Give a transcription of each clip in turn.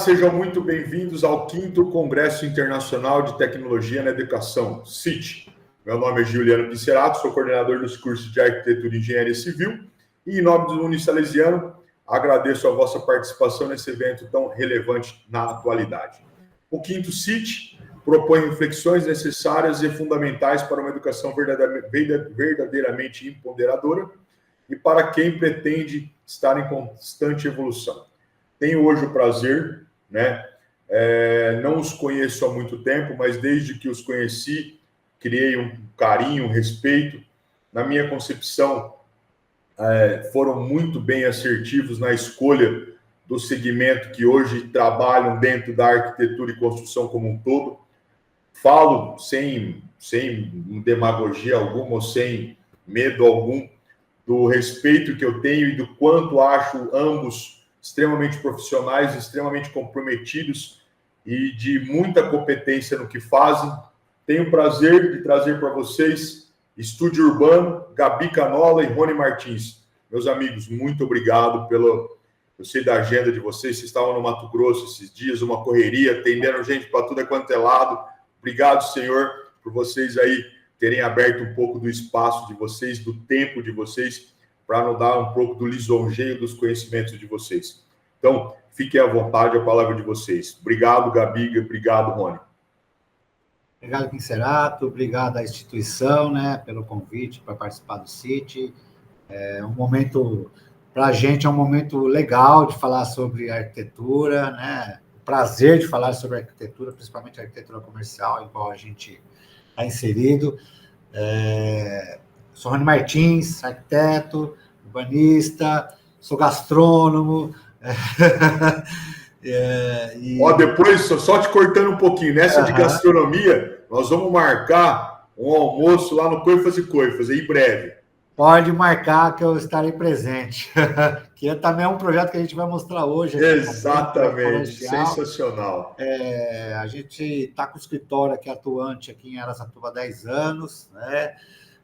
sejam muito bem-vindos ao 5º Congresso Internacional de Tecnologia na Educação, CIT. Meu nome é Juliano Pincerato, sou coordenador dos cursos de Arquitetura e Engenharia Civil e, em nome do Unisalesiano, agradeço a vossa participação nesse evento tão relevante na atualidade. O 5º CIT propõe reflexões necessárias e fundamentais para uma educação verdadeiramente empoderadora e para quem pretende estar em constante evolução. Tenho hoje o prazer, não os conheço há muito tempo, mas desde que os conheci, criei um carinho, um respeito. Na minha concepção, foram muito bem assertivos na escolha do segmento que hoje trabalham dentro da arquitetura e construção como um todo. Falo sem demagogia alguma ou sem medo algum do respeito que eu tenho e do quanto acho ambos extremamente profissionais, extremamente comprometidos e de muita competência no que fazem. Tenho o prazer de trazer para vocês Estúdio Urbano, Gabi Canola e Rony Martins. Meus amigos, muito obrigado pelo... Eu sei da agenda de vocês estavam no Mato Grosso esses dias, uma correria, atendendo gente para tudo quanto é lado. Obrigado, senhor, por vocês aí terem aberto um pouco do espaço de vocês, do tempo de vocês, para nos dar um pouco do lisonjeio dos conhecimentos de vocês. Então, fiquem à vontade, a palavra de vocês. Obrigado, Gabi, obrigado, Rony. Obrigado, Pincerato, obrigado à instituição, pelo convite para participar do CIT. É um momento, para a gente, é um momento legal de falar sobre arquitetura, o prazer de falar sobre arquitetura, principalmente a arquitetura comercial, em qual a gente está inserido. Sou Rony Martins, arquiteto, urbanista, sou gastrônomo. Depois, só te cortando um pouquinho, nessa de gastronomia, nós vamos marcar um almoço lá no Coifas e Coifas, em breve. Pode marcar que eu estarei presente. Que também é um projeto que a gente vai mostrar hoje. Exatamente, sensacional. A gente está com o escritório aqui atuante aqui em Araçatuba há 10 anos,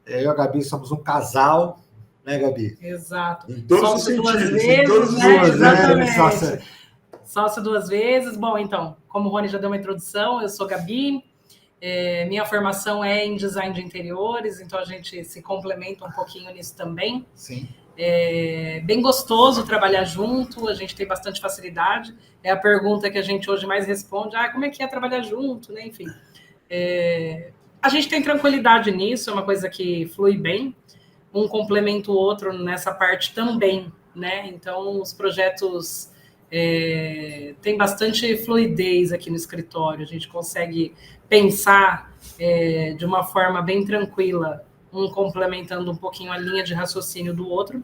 Eu e a Gabi somos um casal, Gabi? Exato. Em todos os sentidos, em todos os exatamente. Sócio 2 vezes. Bom, então, como o Rony já deu uma introdução, eu sou Gabi, minha formação é em design de interiores, então a gente se complementa um pouquinho nisso também. Sim. É bem gostoso trabalhar junto, a gente tem bastante facilidade. É a pergunta que a gente hoje mais responde, como é que é trabalhar junto, Enfim. A gente tem tranquilidade nisso, é uma coisa que flui bem. Um complementa o outro nessa parte também, Então, os projetos têm bastante fluidez aqui no escritório. A gente consegue pensar de uma forma bem tranquila, um complementando um pouquinho a linha de raciocínio do outro,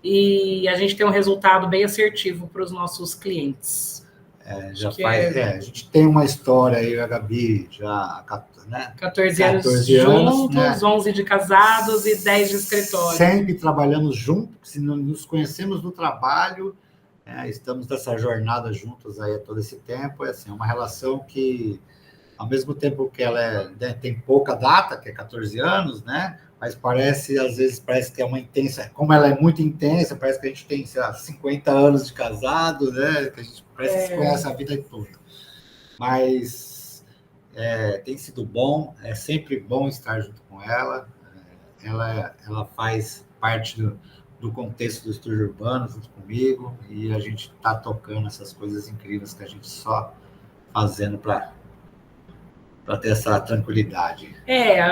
e a gente tem um resultado bem assertivo para os nossos clientes. A gente tem uma história aí, a Gabi, já... 14 anos juntos, 11 de casados e 10 de escritório. Sempre trabalhando juntos, nos conhecemos no trabalho, estamos nessa jornada juntos aí todo esse tempo. É uma relação que, ao mesmo tempo que ela tem pouca data, que é 14 anos, mas às vezes parece que é uma intensa, como ela é muito intensa, parece que a gente tem, 50 anos de casado, que a gente parece que se conhece a vida toda. Mas tem sido bom, é sempre bom estar junto com ela. Ela faz parte do contexto do Estúdio Urbano junto comigo, e a gente está tocando essas coisas incríveis que a gente só fazendo para ter essa tranquilidade.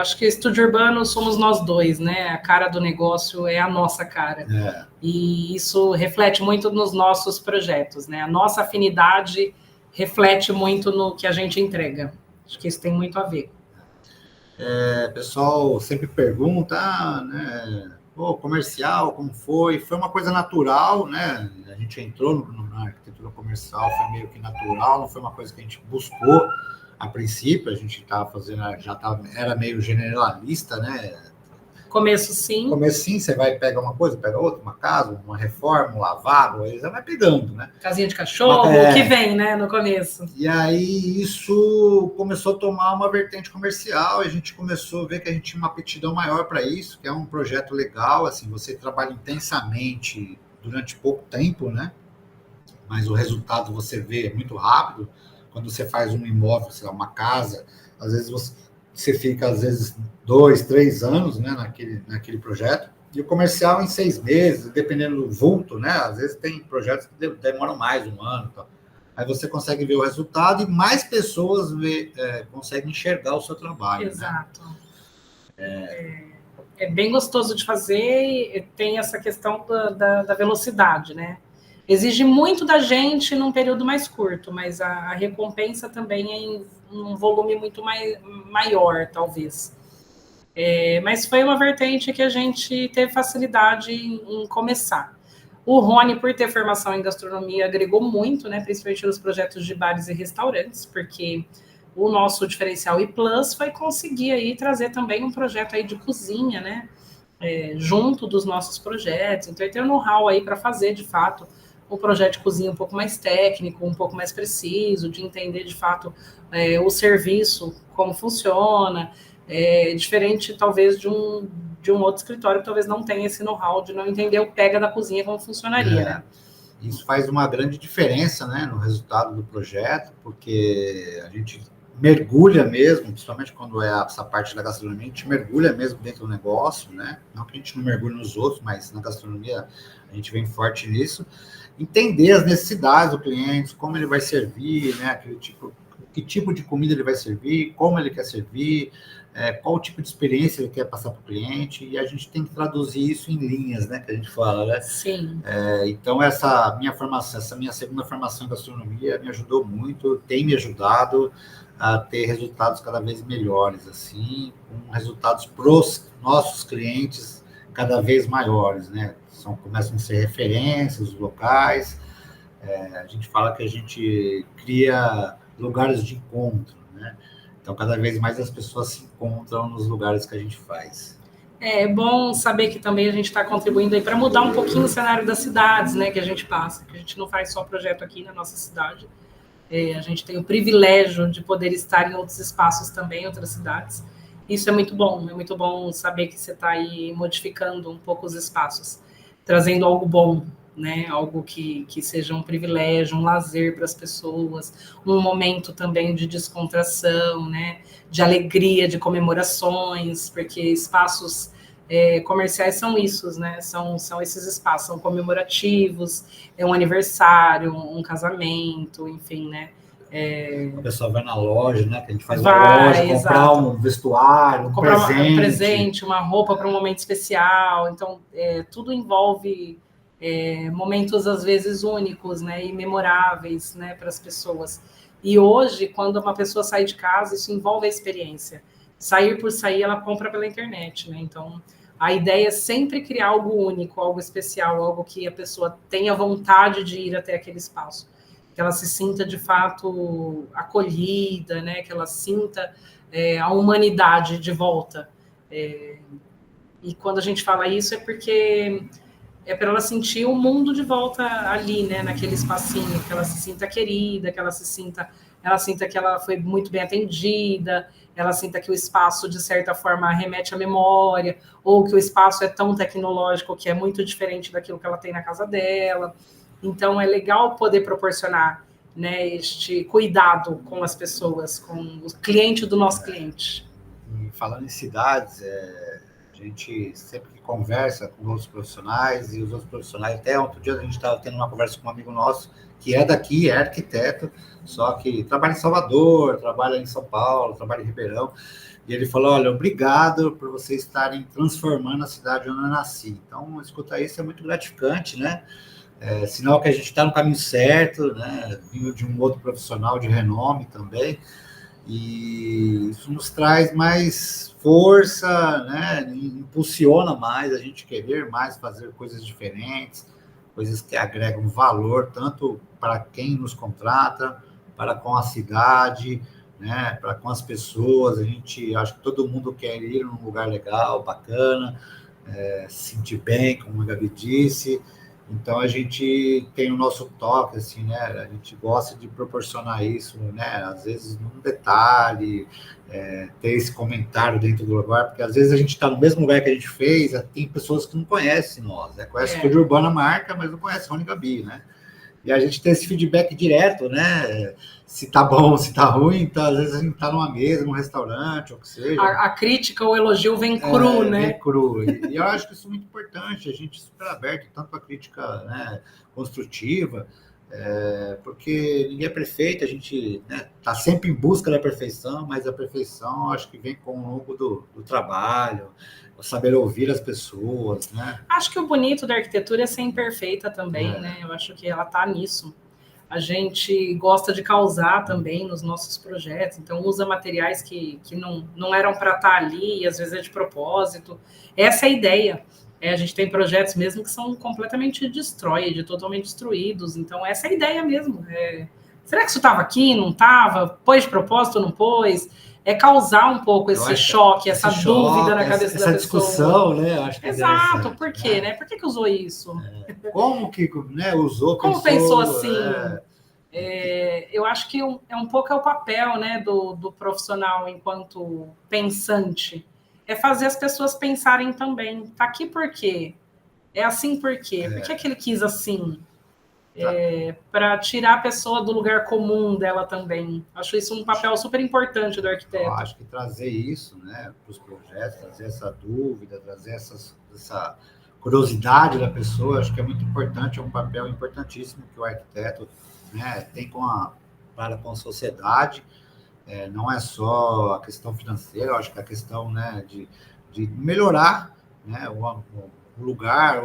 Acho que Estúdio Urbano somos nós dois, A cara do negócio é a nossa cara. E isso reflete muito nos nossos projetos, A nossa afinidade reflete muito no que a gente entrega. Acho que isso tem muito a ver. Pessoal sempre pergunta, comercial, como foi? Foi uma coisa natural, A gente entrou na arquitetura comercial, foi meio que natural, não foi uma coisa que a gente buscou a princípio. A gente estava fazendo, era meio generalista, Começo sim, você vai pegar uma coisa, pega outra, uma casa, uma reforma, um lavabo, aí você vai pegando, Casinha de cachorro, o que vem, no começo. E aí isso começou a tomar uma vertente comercial, e a gente começou a ver que a gente tinha uma aptidão maior para isso, que é um projeto legal, você trabalha intensamente durante pouco tempo, mas o resultado você vê muito rápido. Quando você faz um imóvel, sei lá, uma casa, às vezes você fica, às vezes, 2, 3 anos, né, naquele projeto, e o comercial em 6 meses, dependendo do vulto, né? Às vezes tem projetos que demoram mais, 1 ano. Então. Aí você consegue ver o resultado e mais pessoas conseguem enxergar o seu trabalho. Exato. Né? É bem gostoso de fazer e tem essa questão da velocidade, né? Exige muito da gente num período mais curto, mas a recompensa também é em um volume muito maior, talvez. Mas foi uma vertente que a gente teve facilidade em começar. O Rony, por ter formação em gastronomia, agregou muito, né, principalmente nos projetos de bares e restaurantes, porque o nosso diferencial e plus foi conseguir aí trazer também um projeto aí de cozinha, né, junto dos nossos projetos. Então, ele tem um know-how aí para fazer, de fato, um projeto de cozinha um pouco mais técnico, um pouco mais preciso, de entender, de fato, o serviço, como funciona, diferente, talvez, de um outro escritório que talvez não tenha esse know-how de não entender o pega da cozinha, como funcionaria, né? Isso faz uma grande diferença, né, no resultado do projeto, porque a gente mergulha mesmo, principalmente quando é essa parte da gastronomia, a gente mergulha mesmo dentro do negócio, né? Não que a gente não mergulhe nos outros, mas na gastronomia a gente vem forte nisso. Entender as necessidades do cliente, como ele vai servir, né? Que tipo de comida ele vai servir, como ele quer servir, qual tipo de experiência ele quer passar para o cliente, e a gente tem que traduzir isso em linhas, né? Que a gente fala, né? Sim. Então, essa minha segunda formação em gastronomia me ajudou muito, tem me ajudado a ter resultados cada vez melhores, assim, com resultados para os nossos clientes cada vez maiores, né? Começam a ser referências, os locais. A gente fala que a gente cria lugares de encontro, né? Então, cada vez mais as pessoas se encontram nos lugares que a gente faz. É bom saber que também a gente está contribuindo aí para mudar um pouquinho o cenário das cidades, né, que a gente passa, que a gente não faz só projeto aqui na nossa cidade. A gente tem o privilégio de poder estar em outros espaços também, em outras cidades. Isso é muito bom saber que você está aí modificando um pouco os espaços, trazendo algo bom, né? Algo que seja um privilégio, um lazer para as pessoas, um momento também de descontração, né? De alegria, de comemorações, porque espaços comerciais são isso, né? São esses espaços, são comemorativos, um aniversário, um casamento, enfim, né? A pessoa vai na loja, né? Que a gente faz uma loja, comprar um vestuário, comprar um presente, uma roupa para um momento especial. Então, tudo envolve momentos, às vezes, únicos, né? E memoráveis, né? Para as pessoas. E hoje, quando uma pessoa sai de casa, isso envolve a experiência. Sair por sair, ela compra pela internet, né? Então, a ideia é sempre criar algo único, algo especial, algo que a pessoa tenha vontade de ir até aquele espaço. Que ela se sinta, de fato, acolhida, né? Que ela sinta a humanidade de volta. E quando a gente fala isso é porque para ela sentir o mundo de volta ali, né? Naquele espacinho, que ela se sinta querida, que ela sinta que ela foi muito bem atendida, ela sinta que o espaço, de certa forma, remete à memória, ou que o espaço é tão tecnológico que é muito diferente daquilo que ela tem na casa dela. Então, é legal poder proporcionar, né, este cuidado com as pessoas, com o cliente do nosso cliente. E falando em cidades, a gente sempre que conversa com outros profissionais, e os outros profissionais, até outro dia a gente estava tendo uma conversa com um amigo nosso, que é daqui, é arquiteto, só que trabalha em Salvador, trabalha em São Paulo, trabalha em Ribeirão, e ele falou, olha, obrigado por vocês estarem transformando a cidade onde eu nasci. Então, escutar isso é muito gratificante, né? Sinal que a gente está no caminho certo, né? Vindo de um outro profissional de renome também, e isso nos traz mais força, né? Impulsiona mais a gente querer mais fazer coisas diferentes, coisas que agregam valor tanto para quem nos contrata, para com a cidade, né? Para com as pessoas. Acho que todo mundo quer ir num lugar legal, bacana, se sentir bem, como a Gabi disse. Então, a gente tem o nosso toque, assim, né? A gente gosta de proporcionar isso, né? Às vezes, num detalhe, ter esse comentário dentro do lugar, porque às vezes a gente está no mesmo lugar que a gente fez, tem pessoas que não conhecem nós, né? Conhece o Estúdio Urbana marca, mas não conhece Rony e Gabi, né? E a gente tem esse feedback direto, né? Se tá bom, se tá ruim, então às vezes a gente tá numa mesa, num restaurante, ou o que seja. A crítica, o elogio vem cru, né? Vem cru. E eu acho que isso é muito importante, a gente é super aberto, tanto para a crítica, né, construtiva, porque ninguém é perfeito, a gente tá sempre em busca da perfeição, mas a perfeição acho que vem com o longo do trabalho, o saber ouvir as pessoas, né? Acho que o bonito da arquitetura é ser imperfeita também, né? Eu acho que ela tá nisso. A gente gosta de causar também nos nossos projetos, então usa materiais que não eram para estar ali, e às vezes é de propósito. Essa é a ideia. A gente tem projetos mesmo que são completamente destroyed, totalmente destruídos, então essa é a ideia mesmo. Será que isso estava aqui, não estava? Pôs de propósito, não pôs? É causar um pouco esse choque, essa dúvida na cabeça da pessoa. Essa discussão, né? Acho que exato, por quê, né? Por que usou isso? Como que usou, como pensou assim? Eu acho que é um pouco o papel, né, do profissional enquanto pensante. É fazer as pessoas pensarem também. Tá aqui por quê? É assim por quê? Por que ele quis assim? Para tirar a pessoa do lugar comum dela também. Acho isso um papel super importante do arquiteto. Eu acho que trazer isso, né, para os projetos, trazer essa dúvida, trazer essa curiosidade da pessoa, acho que é muito importante, é um papel importantíssimo que o arquiteto, né, tem com a sociedade. Não é só a questão financeira, eu acho que a questão, né, de melhorar, né, o lugar,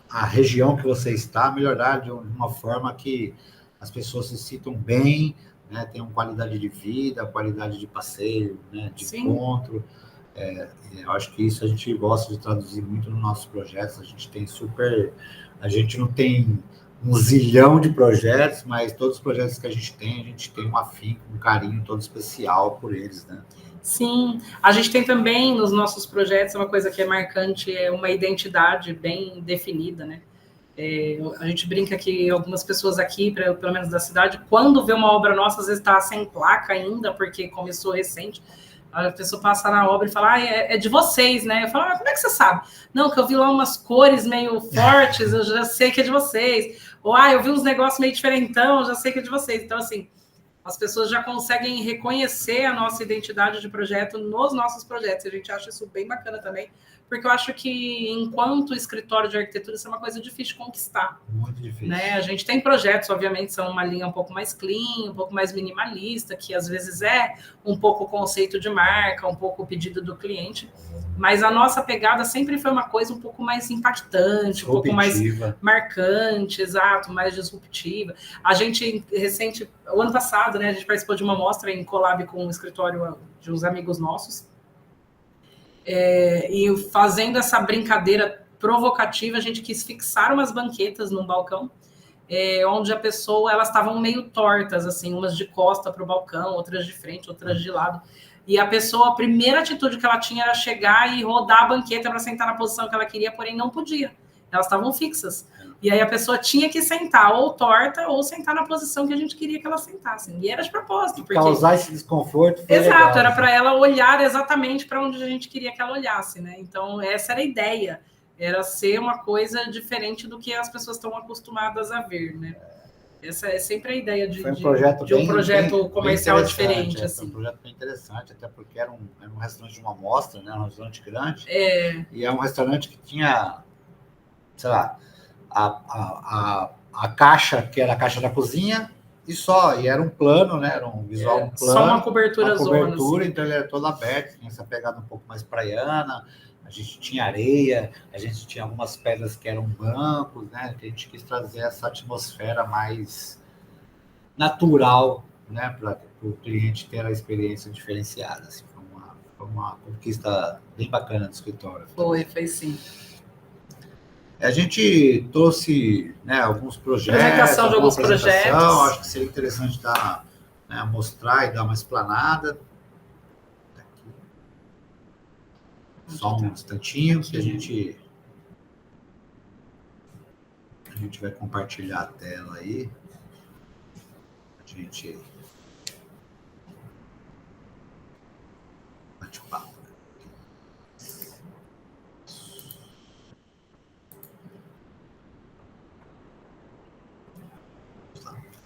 a região que você está, melhorar de uma forma que as pessoas se sintam bem, né, tenham qualidade de vida, qualidade de passeio, né, de encontro. Eu acho que isso a gente gosta de traduzir muito nos nossos projetos. A gente não tem um zilhão de projetos, mas todos os projetos que a gente tem um afinco, um carinho todo especial por eles, né? Sim, a gente tem também nos nossos projetos uma coisa que é marcante, é uma identidade bem definida, né? A gente brinca que algumas pessoas aqui, pelo menos da cidade, quando vê uma obra nossa, às vezes está sem placa ainda, porque começou recente, a pessoa passa na obra e fala, é de vocês, né? Eu falo, como é que você sabe? Não, que eu vi lá umas cores meio fortes, eu já sei que é de vocês. Ou, eu vi uns negócios meio diferentão, eu já sei que é de vocês. Então, assim, as pessoas já conseguem reconhecer a nossa identidade de projeto nos nossos projetos. E a gente acha isso bem bacana também, porque eu acho que, enquanto escritório de arquitetura, isso é uma coisa difícil de conquistar. Muito difícil. Né? A gente tem projetos, obviamente, são uma linha um pouco mais clean, um pouco mais minimalista, que às vezes é um pouco o conceito de marca, um pouco o pedido do cliente, mas a nossa pegada sempre foi uma coisa um pouco mais impactante, um pouco mais marcante, exato, mais disruptiva. A gente, o ano passado, né, a gente participou de uma mostra em collab com um escritório de uns amigos nossos, e fazendo essa brincadeira provocativa, a gente quis fixar umas banquetas num balcão, onde elas estavam meio tortas, assim, umas de costa para o balcão, outras de frente, outras de lado. E a primeira atitude que ela tinha era chegar e rodar a banqueta para sentar na posição que ela queria, porém não podia. Elas estavam fixas. E aí a pessoa tinha que sentar ou torta ou sentar na posição que a gente queria que ela sentasse. E era de propósito. Porque... causar esse desconforto. Exato, legal, era para ela olhar exatamente para onde a gente queria que ela olhasse, né? Então, essa era a ideia. Era ser uma coisa diferente do que as pessoas estão acostumadas a ver, né? Essa é sempre a ideia de um projeto comercial bem diferente. Assim. Foi um projeto bem interessante, até porque era um restaurante de uma mostra, né? Um restaurante grande. E é um restaurante que tinha, sei lá, a caixa, que era a caixa da cozinha, e era um plano, né? Era um visual plano. Só uma cobertura zona. Assim. Então ele era todo aberto, tinha essa pegada um pouco mais praiana. A gente tinha areia, a gente tinha algumas pedras que eram bancos, né? Que a gente quis trazer essa atmosfera mais natural, né? Para o cliente ter a experiência diferenciada. Assim, foi uma conquista bem bacana do escritório. Foi sim. A gente trouxe, né, alguns projetos. Apresentação de alguns projetos. Acho que seria interessante mostrar e dar uma explanada. Só um instantinho que a gente vai compartilhar a tela aí. A gente bate o papo.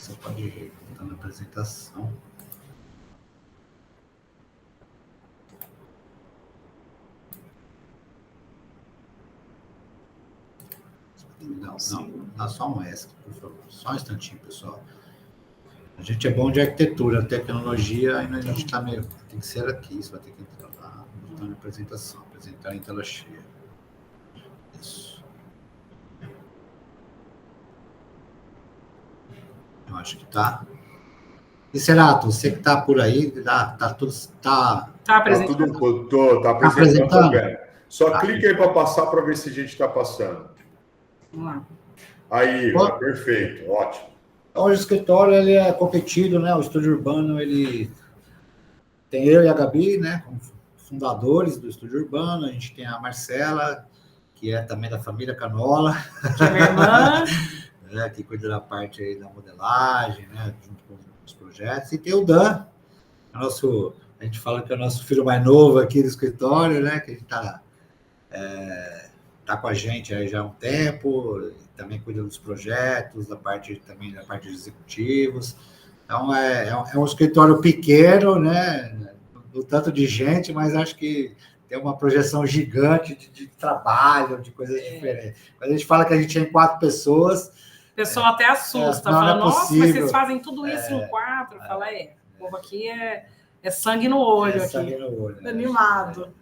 Você pode ir voltando a apresentação. Não, dá só um ESC, por favor. Só um instantinho, pessoal. A gente é bom de arquitetura, tecnologia, ainda a gente está meio... Tem que ser aqui, você vai ter que entrar lá, voltando a apresentação, apresentar em tela cheia. Isso. Eu acho que tá. E Cerato, você que tá por aí, tá tudo. Tá apresentando. Tá apresentando. Só clica aí para passar para ver se a gente está passando. Vamos lá. Aí, perfeito, ótimo. Hoje o escritório ele é competido, né? O Estúdio Urbano, ele tem eu e a Gabi, né? Como fundadores do Estúdio Urbano. A gente tem a Marcela, que é também da família Canola. Que é minha irmã. Que cuida da parte aí da modelagem, né? Junto com os projetos. E tem o Dan, a gente fala que é o nosso filho mais novo aqui do escritório, né? Que a gente tá com a gente aí já há um tempo, também cuida dos projetos, também da parte de executivos. Então, é um escritório pequeno, né? Do tanto de gente, mas acho que tem uma projeção gigante de trabalho, de coisas diferentes. Quando a gente fala que a gente é em 4 pessoas... O pessoal até assusta, fala, nossa, mas vocês fazem tudo isso em 4? Fala, o povo aqui é sangue no olho. Sangue no olho. Animado.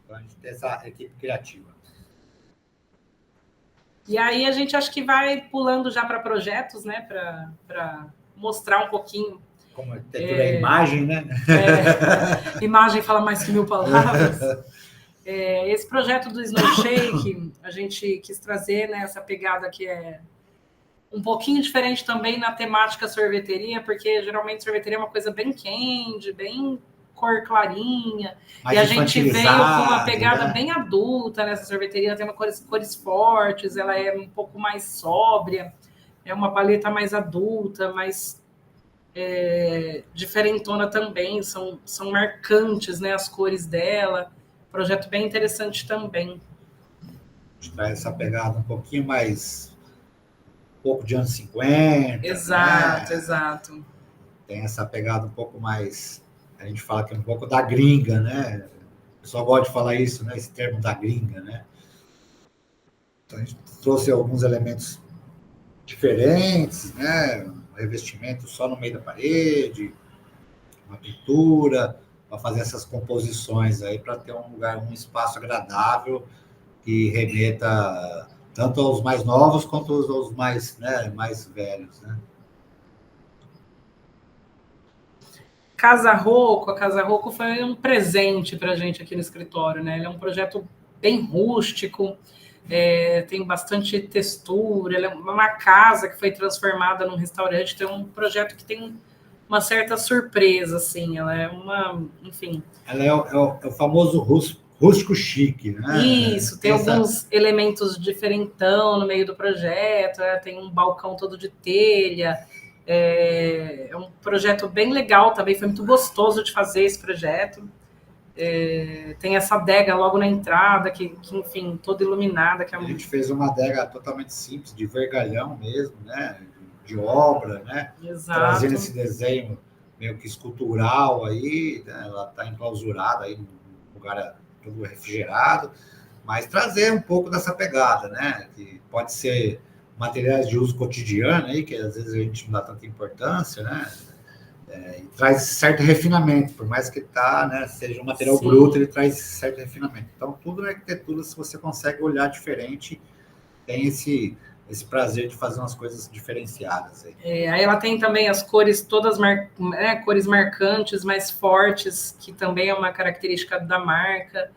Então, a gente tem essa equipe criativa. E aí a gente acho que vai pulando já para projetos, né? Para mostrar um pouquinho. Como arquitetura é imagem, né? Imagem fala mais que 1000 palavras. Esse projeto do Snow Shake, a gente quis trazer, né, essa pegada que é um pouquinho diferente também na temática sorveteria, porque geralmente sorveteria é uma coisa bem candy, bem cor clarinha, e a gente veio com uma pegada, né, bem adulta nessa sorveteria, tem cores fortes, ela é um pouco mais sóbria, é uma paleta mais adulta, mais diferentona também, são marcantes, né, as cores dela, projeto bem interessante também. A gente traz essa pegada um pouquinho mais, um pouco de anos 50. Exato, né? Exato. Tem essa pegada um pouco mais... A gente fala que é um pouco da gringa, né? O pessoal gosta de falar isso, né? Esse termo da gringa, né? Então, a gente trouxe alguns elementos diferentes, né? Um revestimento só no meio da parede, uma pintura, para fazer essas composições aí, para ter um lugar, um espaço agradável que remeta tanto aos mais novos quanto aos mais, né, mais velhos, né? Casa Rocco, a Casa Rocco foi um presente para a gente aqui no escritório, né? Ele é um projeto bem rústico, tem bastante textura, ele é uma casa que foi transformada num restaurante, tem um projeto que tem uma certa surpresa, assim, ela é enfim... Ela é o famoso rústico chique, né? Isso, tem alguns elementos diferentão no meio do projeto, tem um balcão todo de telha... É um projeto bem legal também, foi muito gostoso de fazer esse projeto. Tem essa adega logo na entrada, que enfim, toda iluminada. A gente fez uma adega totalmente simples, de vergalhão mesmo, né? De obra, né? Exato. Trazendo esse desenho meio que escultural aí, né? Ela está enclausurada aí, num lugar todo refrigerado, mas trazer um pouco dessa pegada, né? Que pode ser materiais de uso cotidiano aí, que às vezes a gente não dá tanta importância, né? E traz certo refinamento, por mais que né, seja um material Sim. bruto, ele traz certo refinamento. Então, tudo na arquitetura, se você consegue olhar diferente, tem esse prazer de fazer umas coisas diferenciadas. Aí ela tem também as cores todas, cores marcantes, mais fortes, que também é uma característica da marca.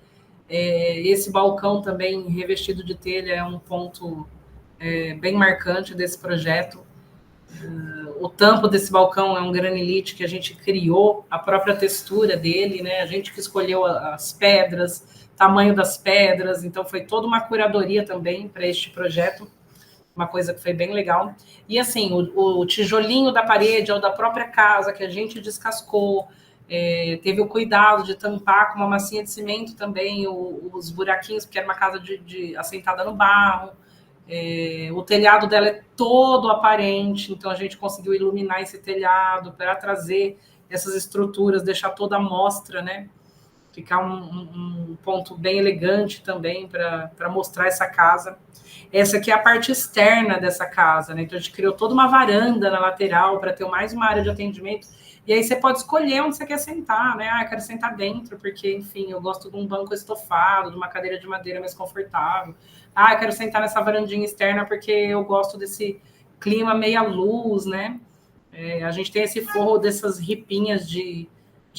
Esse balcão também revestido de telha é um ponto bem marcante desse projeto. O tampo desse balcão é um granilite que a gente criou, a própria textura dele, né? A gente que escolheu as pedras, tamanho das pedras, então foi toda uma curadoria também para este projeto, uma coisa que foi bem legal. E assim, o tijolinho da parede ou da própria casa que a gente descascou, teve o cuidado de tampar com uma massinha de cimento também os buraquinhos, porque era uma casa assentada no barro. O telhado dela é todo aparente, então a gente conseguiu iluminar esse telhado para trazer essas estruturas, deixar toda a mostra, né? Ficar um ponto bem elegante também para mostrar essa casa. Essa aqui é a parte externa dessa casa, né? Então a gente criou toda uma varanda na lateral para ter mais uma área de atendimento. E aí você pode escolher onde você quer sentar, né? Eu quero sentar dentro, porque, enfim, eu gosto de um banco estofado, de uma cadeira de madeira mais confortável. Eu quero sentar nessa varandinha externa porque eu gosto desse clima meia luz, né? A gente tem esse forro dessas ripinhas de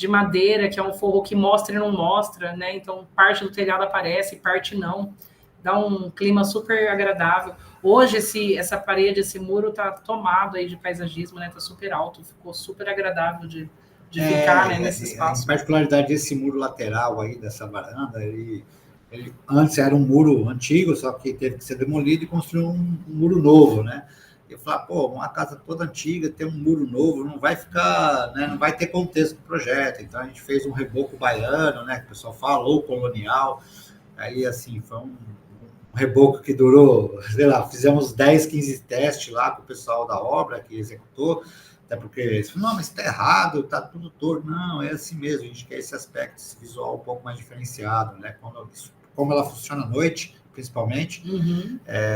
madeira, que é um forro que mostra e não mostra, né? Então, parte do telhado aparece, parte não. Dá um clima super agradável. Hoje, essa parede, esse muro tá tomado aí de paisagismo, né? Tá super alto, ficou super agradável de ficar, né, nesse espaço. A particularidade desse muro lateral aí, dessa varanda, ele antes era um muro antigo, só que teve que ser demolido e construir um muro novo, né? Eu falei, uma casa toda antiga, tem um muro novo, não vai ficar, né, não vai ter contexto do projeto. Então a gente fez um reboco baiano, né, que o pessoal fala, ou colonial. Aí, assim, foi um reboco que durou, sei lá, fizemos 10, 15 testes lá com o pessoal da obra que executou, até porque eles falaram, não, mas está errado, está tudo torto. Não, é assim mesmo, a gente quer esse aspecto, esse visual um pouco mais diferenciado, né? Como ela funciona à noite, principalmente,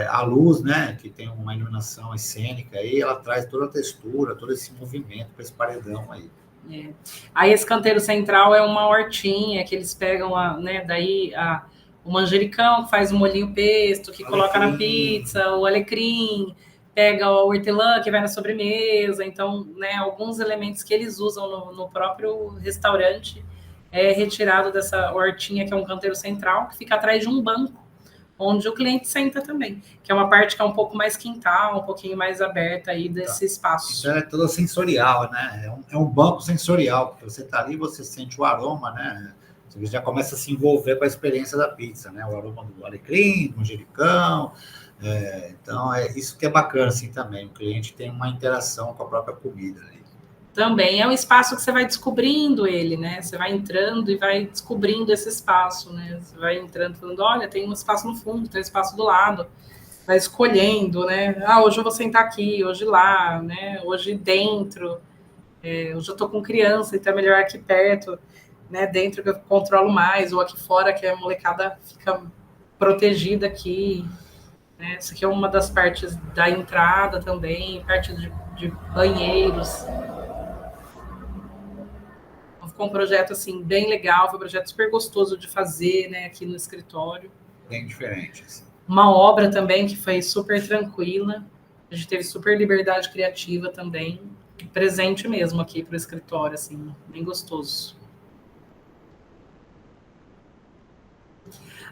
a luz, né, que tem uma iluminação excênica aí, ela traz toda a textura, todo esse movimento para esse paredão aí. Aí esse canteiro central é uma hortinha que eles pegam, o manjericão, que faz um molhinho pesto, que coloca na pizza, o alecrim, pega o hortelã, que vai na sobremesa. Então, né, alguns elementos que eles usam no próprio restaurante é retirado dessa hortinha, que é um canteiro central, que fica atrás de um banco, onde o cliente senta também, que é uma parte que é um pouco mais quintal, um pouquinho mais aberta aí desse espaço. Então é toda sensorial, né? É um banco sensorial, porque você está ali, você sente o aroma, né? Você já começa a se envolver com a experiência da pizza, né? O aroma do alecrim, do manjericão. Então, é isso que é bacana, assim, também. O cliente tem uma interação com a própria comida ali. Também é um espaço que você vai descobrindo ele, né? Você vai entrando e vai descobrindo esse espaço, né? Você vai entrando falando, olha, tem um espaço no fundo, tem um espaço do lado. Vai escolhendo, né? Hoje eu vou sentar aqui, hoje lá, né? Hoje dentro. Hoje eu tô com criança, então é melhor aqui perto, né? Dentro que eu controlo mais, ou aqui fora que a molecada fica protegida aqui. Né? Essa aqui é uma das partes da entrada também, parte de banheiros. Ficou um projeto assim bem legal, foi um projeto super gostoso de fazer, né, aqui no escritório. Bem diferente. Assim. Uma obra também que foi super tranquila, a gente teve super liberdade criativa também, presente mesmo aqui para o escritório, assim, bem gostoso.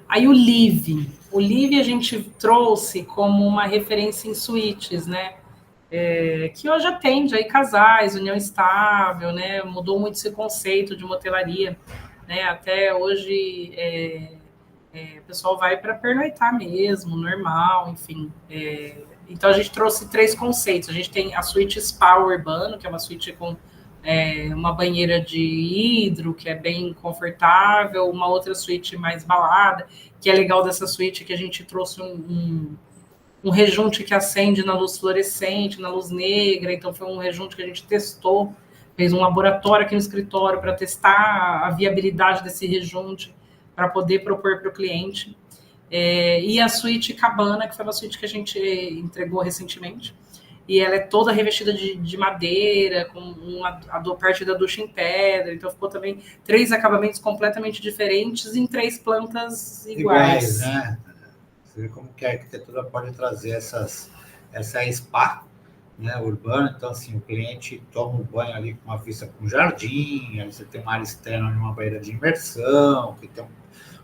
Aí o Live a gente trouxe como uma referência em suítes, né? Que hoje atende aí casais, união estável, né? Mudou muito esse conceito de motelaria, né? Até hoje o pessoal vai para pernoitar mesmo, normal, enfim. Então a gente trouxe 3 conceitos. A gente tem a suíte spa urbano, que é uma suíte com uma banheira de hidro, que é bem confortável, uma outra suíte mais balada, que é legal dessa suíte que a gente trouxe um rejunte que acende na luz fluorescente, na luz negra. Então foi um rejunte que a gente testou, fez um laboratório aqui no escritório para testar a viabilidade desse rejunte para poder propor para o cliente. E a suíte Cabana, que foi uma suíte que a gente entregou recentemente, e ela é toda revestida de madeira, com a parte da ducha em pedra. Então ficou também 3 acabamentos completamente diferentes em 3 plantas iguais. Né? Você vê como que a arquitetura pode trazer essa spa, né, urbana. Então, assim, o cliente toma um banho ali com uma vista com jardim, aí você tem uma área externa, uma banheira de imersão, que tem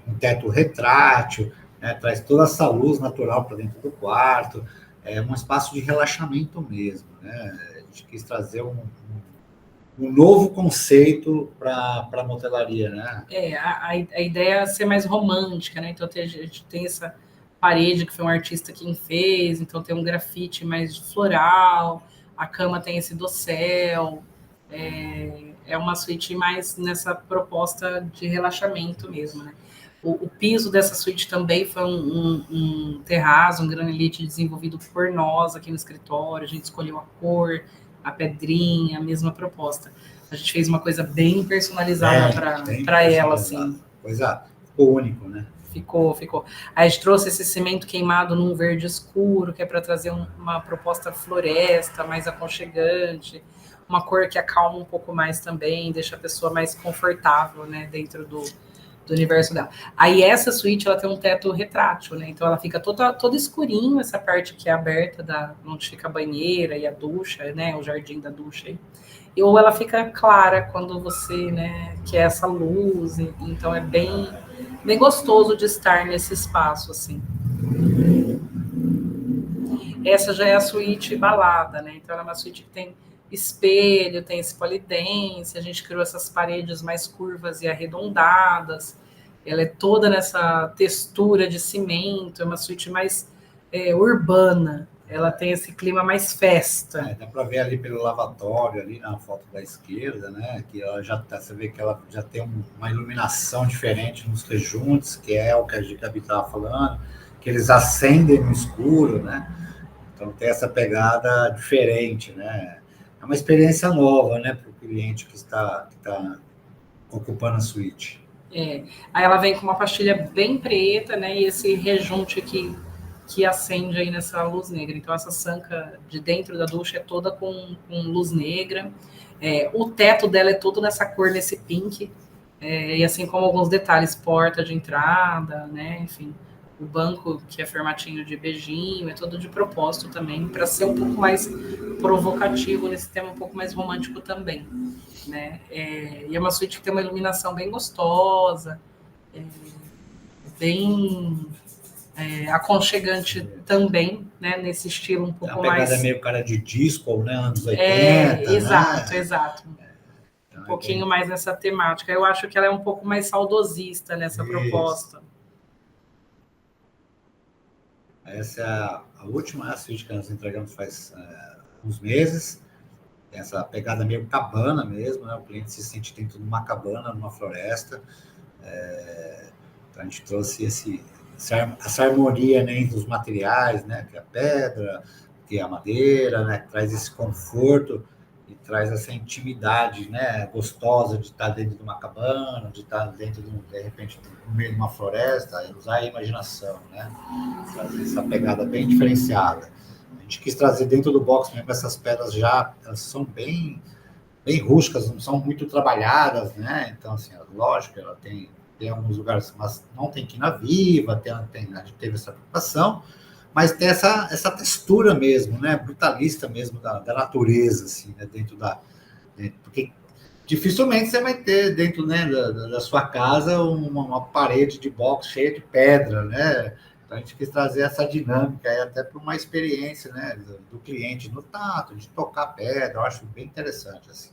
um teto retrátil, né, traz toda essa luz natural para dentro do quarto. É um espaço de relaxamento mesmo, né? A gente quis trazer um novo conceito para a motelaria, né? A ideia é ser mais romântica, né? Então a gente tem essa parede que foi um artista quem fez, então tem um grafite mais floral, a cama tem esse dossel, é uma suíte mais nessa proposta de relaxamento mesmo, né? O piso dessa suíte também foi um terrazzo, um granilite desenvolvido por nós aqui no escritório. A gente escolheu a cor, a pedrinha, a mesma proposta. A gente fez uma coisa bem personalizada para ela, assim. Coisa ficou único, né? Ficou. Aí a gente trouxe esse cimento queimado num verde escuro, que é para trazer uma proposta floresta, mais aconchegante, uma cor que acalma um pouco mais também, deixa a pessoa mais confortável, né, dentro do universo dela. Aí essa suíte, ela tem um teto retrátil, né, então ela fica toda escurinho, essa parte que é aberta, onde fica a banheira e a ducha, né, o jardim da ducha aí. Ou ela fica clara quando você, né, quer essa luz, então é bem gostoso de estar nesse espaço, assim. Essa já é a suíte balada, né? Então ela é uma suíte que tem espelho, tem esse polidense, a gente criou essas paredes mais curvas e arredondadas, ela é toda nessa textura de cimento, é uma suíte mais urbana, ela tem esse clima mais festa. Dá para ver ali pelo lavatório, ali na foto da esquerda, né? Que ela você vê que ela já tem uma iluminação diferente nos rejuntos, que é o que a Gabi estava falando, que eles acendem no escuro, né? Então tem essa pegada diferente, né? É uma experiência nova, né, para o cliente que está ocupando a suíte. Aí ela vem com uma pastilha bem preta, né? E esse rejunte que acende aí nessa luz negra. Então, essa sanca de dentro da ducha é toda com luz negra. O teto dela é todo nessa cor, nesse pink. E assim como alguns detalhes, porta de entrada, né? Enfim, o banco que é formatinho de beijinho, é todo de propósito também, para ser um pouco mais provocativo nesse tema, um pouco mais romântico também, né? E é uma suíte que tem uma iluminação bem gostosa, bem aconchegante também, né? Nesse estilo um pouco mais... A pegada meio cara de disco, né? Anos 80, exato, né? Exato. Um pouquinho mais nessa temática. Eu acho que ela é um pouco mais saudosista nessa proposta. Essa é a última suíte que nós entregamos faz uns meses. Tem essa pegada meio cabana mesmo, né? O cliente se sente dentro de uma cabana, numa floresta. Então a gente trouxe essa harmonia, né, entre os materiais, né? Que é a pedra, que é a madeira, né? Que traz esse conforto e traz essa intimidade, né, gostosa de estar dentro de uma cabana, de estar dentro de repente, no meio de uma floresta, usar a imaginação, né? Trazer essa pegada bem diferenciada. A gente quis trazer dentro do box mesmo essas pedras elas são bem rústicas, não são muito trabalhadas, né? Então, assim, lógico, ela tem alguns lugares, mas não tem quina viva, a gente teve essa preocupação, mas tem essa textura mesmo, né? Brutalista mesmo da natureza, assim, né? Porque dificilmente você vai ter dentro, né, da sua casa uma parede de box cheia de pedra, né? Então a gente quis trazer essa dinâmica aí até para uma experiência, né, do cliente no tato, de tocar pedra, eu acho bem interessante, assim.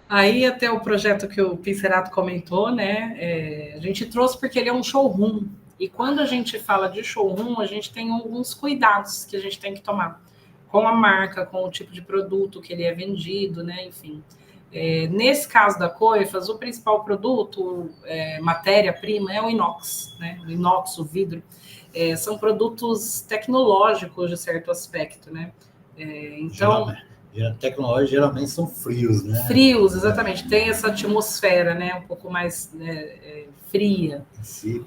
Aí até o projeto que o Pincerato comentou, né? A gente trouxe porque ele é um showroom. E quando a gente fala de showroom, a gente tem alguns cuidados que a gente tem que tomar com a marca, com o tipo de produto que ele é vendido, né? Enfim. Nesse caso da Coifas, o principal produto, matéria-prima, é o inox, né? O inox, o vidro. São produtos tecnológicos de certo aspecto, né? Então... Tecnologia geralmente são frios, né? Frios, exatamente. Tem essa atmosfera, né? Um pouco mais fria. Sim,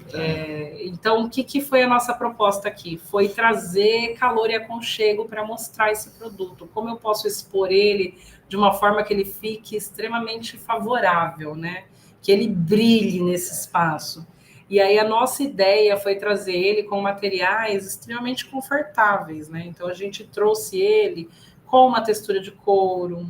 então, o que foi a nossa proposta aqui? Foi trazer calor e aconchego para mostrar esse produto. Como eu posso expor ele de uma forma que ele fique extremamente favorável, né? Que ele brilhe nesse espaço. E aí a nossa ideia foi trazer ele com materiais extremamente confortáveis, né? Então, a gente trouxe ele com uma textura de couro,